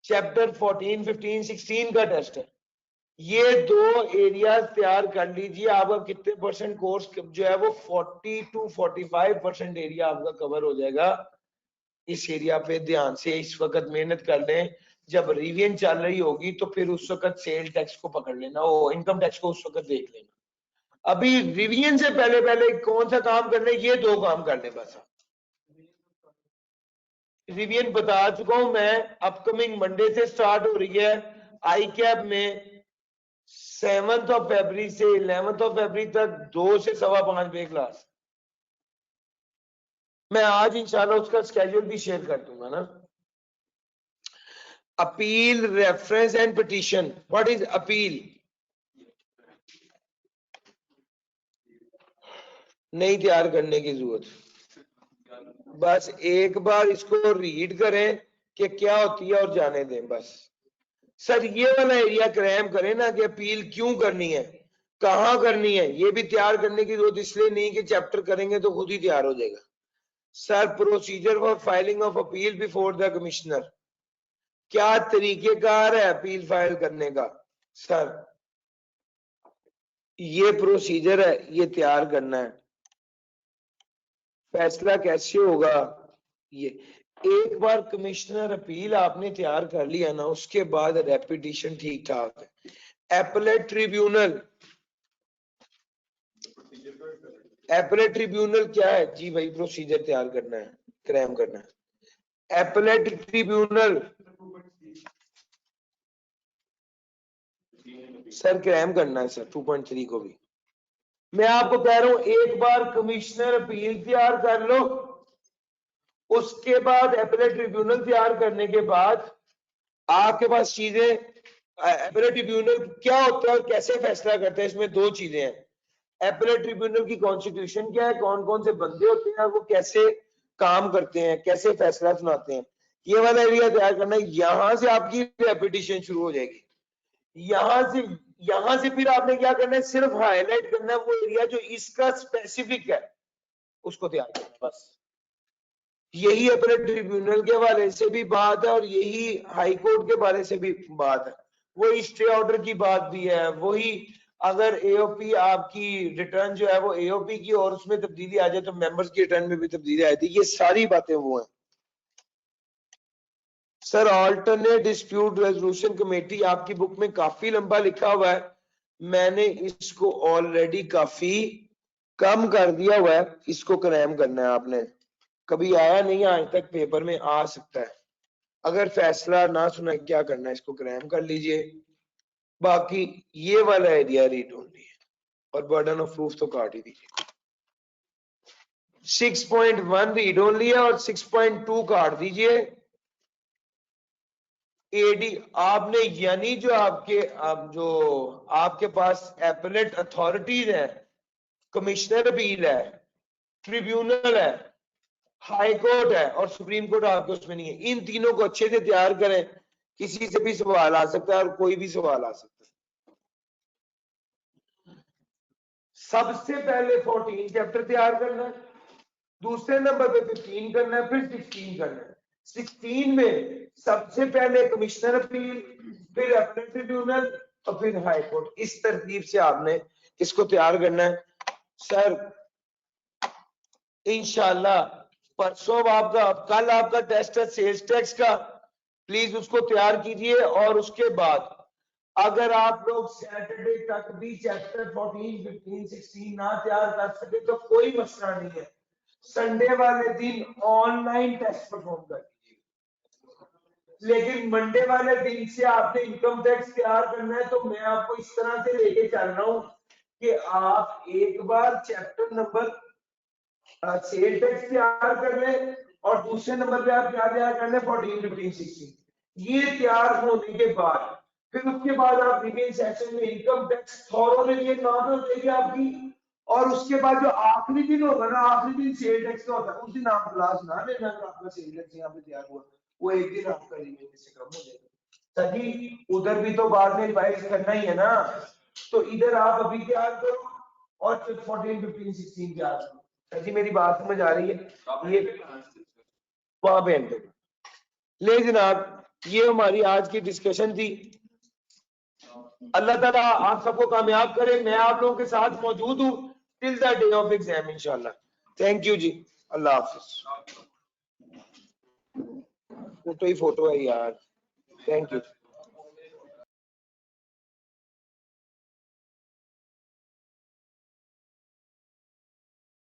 चैप्टर 14, 15, 16 का टेस्ट है। ये दो एरिया तैयार कर लीजिए, आपका कितने परसेंट कोर्स जो है वो 40 to 45% एरिया आपका कवर हो जाएगा। इस एरिया पे ध्यान से इस वक्त मेहनत कर लें, जब रिवीजन चल रही होगी तो फिर उस वक्त सेल टैक्स को पकड़ लेना, वो इनकम टैक्स को उस वक्त देख लेना। अभी रिवीजन से पहले पहले कौन सा काम करने, ये दो काम करने बस। रिवीजन बता चुका हूं मैं, अपकमिंग मंडे से स्टार्ट हो रही है आई कैप में, 7 फरवरी से 11 फरवरी तक 2 से 5.25 बजे क्लास। मैं आज इंशाल्लाह उसका स्केड्यूल भी शेयर कर दूंगा ना। Appeal, reference and petition. What is appeal? नहीं तैयार करने की जरूरत, बस एक बार इसको रीड करें कि क्या होती है और जाने दें बस। सर ये वाला एरिया क्रैम करें ना कि अपील क्यों करनी है, कहां करनी है, ये भी तैयार करने की जरूरत इसलिए नहीं कि चैप्टर करेंगे तो खुद ही तैयार हो जाएगा। Sir procedure for filing of appeal before the commissioner, क्या तरीकेकार है अपील फाइल करने का? सर ये प्रोसीजर है, ये तैयार करना है। फैसला कैसे होगा, ये एक बार कमिश्नर अपील आपने तैयार कर लिया ना, उसके बाद रेपिटेशन ठीक ठाक है। एपलेट ट्रिब्यूनल, एपलेट ट्रिब्यूनल क्या है जी भाई? प्रोसीजर तैयार करना है, क्रैम करना है। एपलेट ट्रिब्यूनल सर क्रैम करना है सर, 2.3 को भी मैं आपको कह रहा हूं, एक बार कमिश्नर अपील तैयार कर लो, उसके बाद एपलेट ट्रिब्यूनल तैयार करने के बाद आपके पास चीजें, एपलेट ट्रिब्यूनल क्या होता है और कैसे फैसला करते हैं, इसमें दो चीजें हैं। एपलेट ट्रिब्यूनल की कॉन्स्टिट्यूशन क्या है, कौन कौन से बंदे होते हैं, वो कैसे काम करते हैं, कैसे फैसला सुनाते हैं, ये वाला एरिया तैयार करना है। यहां से आपकी रेपिटेशन शुरू हो जाएगी। यहां से फिर आपने क्या करना है, सिर्फ हाईलाइट करना है वो एरिया जो इसका स्पेसिफिक है, उसको तैयार करना बस। यही अपने ट्रिब्यूनल के हवाले से भी बात है और यही हाई कोर्ट के बारे से भी बात है, वही स्टे ऑर्डर की बात भी है, वही अगर एओपी आपकी रिटर्न जो है वो एओपी की और उसमें तब्दीली आ जाए तो मेंबर्स की रिटर्न में भी तब्दीली आई थी, ये सारी बातें वो हैं। Sir alternate dispute resolution committee आपकी बुक में काफी लंबा लिखा हुआ है, मैंने इसको ऑलरेडी काफी कम कर दिया हुआ है, इसको क्रैम करना है आपने। कभी आया नहीं आज तक, पेपर में आ सकता है, अगर फैसला ना सुना क्या करना है, इसको क्रैम कर लीजिए। बाकी ये वाला एरिया रीड ओनली है और बर्डन ऑफ प्रूफ तो काट ही दीजिए। 6.1 रीड ओनली है और 6.2 काट दीजिए। एडी आपने यानी जो आपके पास एपलेट अथॉरिटीज है, कमिश्नर अपील है, ट्रिब्यूनल है, हाई कोर्ट है और सुप्रीम कोर्ट आपके उसमें नहीं है, इन तीनों को अच्छे से तैयार करें, किसी से भी सवाल आ सकता है और कोई भी सवाल आ सकता है। सबसे पहले 14 चैप्टर तैयार करना है, दूसरे नंबर पे 15 करना है, फिर 16 करना है। 16 में सबसे पहले कमिश्नर अपील, फिर अपील ट्रिब्यूनल और फिर हाई कोर्ट, इस तरतीब से आपने इसको तैयार करना है। सर इंशाल्लाह परसों आपका, कल आपका टेस्ट है सेल्स टैक्स का, प्लीज उसको तैयार कीजिए और उसके बाद अगर आप लोग सैटरडे तक भी चैप्टर 14, 15, 16 ना तैयार कर सके तो कोई मसला नहीं है, संडे वाले दिन ऑनलाइन टेस्ट परफॉर्म कर लीजिए। लेकिन मंडे वाले दिन से आपने इनकम टैक्स तैयार करना है, तो मैं आपको इस तरह से लेके चल रहा हूं कि आप एक बार चैप्टर नंबर सेल टैक्स तैयार कर लें और दूसरे नंबर पे आप क्या तैयार करना है 14, 15, 16। ये तैयार होने के बाद फिर उसके बाद आप रिमेन सेक्शन में इनकम टैक्स थॉरोली कहां पे होगी आपकी, और उसके बाद जो आखिरी दिन होगा ना, आखिरी दिन सेल टैक्स का होता है, उस दिन आप क्लास ना लेना, अगर आपका सेल टैक्स यहाँ पे तैयार हुआ वो एक दिन आपका रिमेन से कम हो जाएगा। सही, उधर भी तो बाद में रिवाइज करना ही है ना, तो इधर आप अभी तैयार करो और फिर 14, 15, 16 तैयार करो। जी मेरी बात समझ आ रही है? ये वहां पे एंटर ले जनाब, ये हमारी आज की डिस्कशन थी। अल्लाह ताला आप सबको कामयाब करे, मैं आप लोगों के साथ मौजूद हूँ till the day of exam इंशाल्लाह। थैंक यू जी, अल्लाह हाफिज। फोटो ही फोटो है यार, थैंक यू।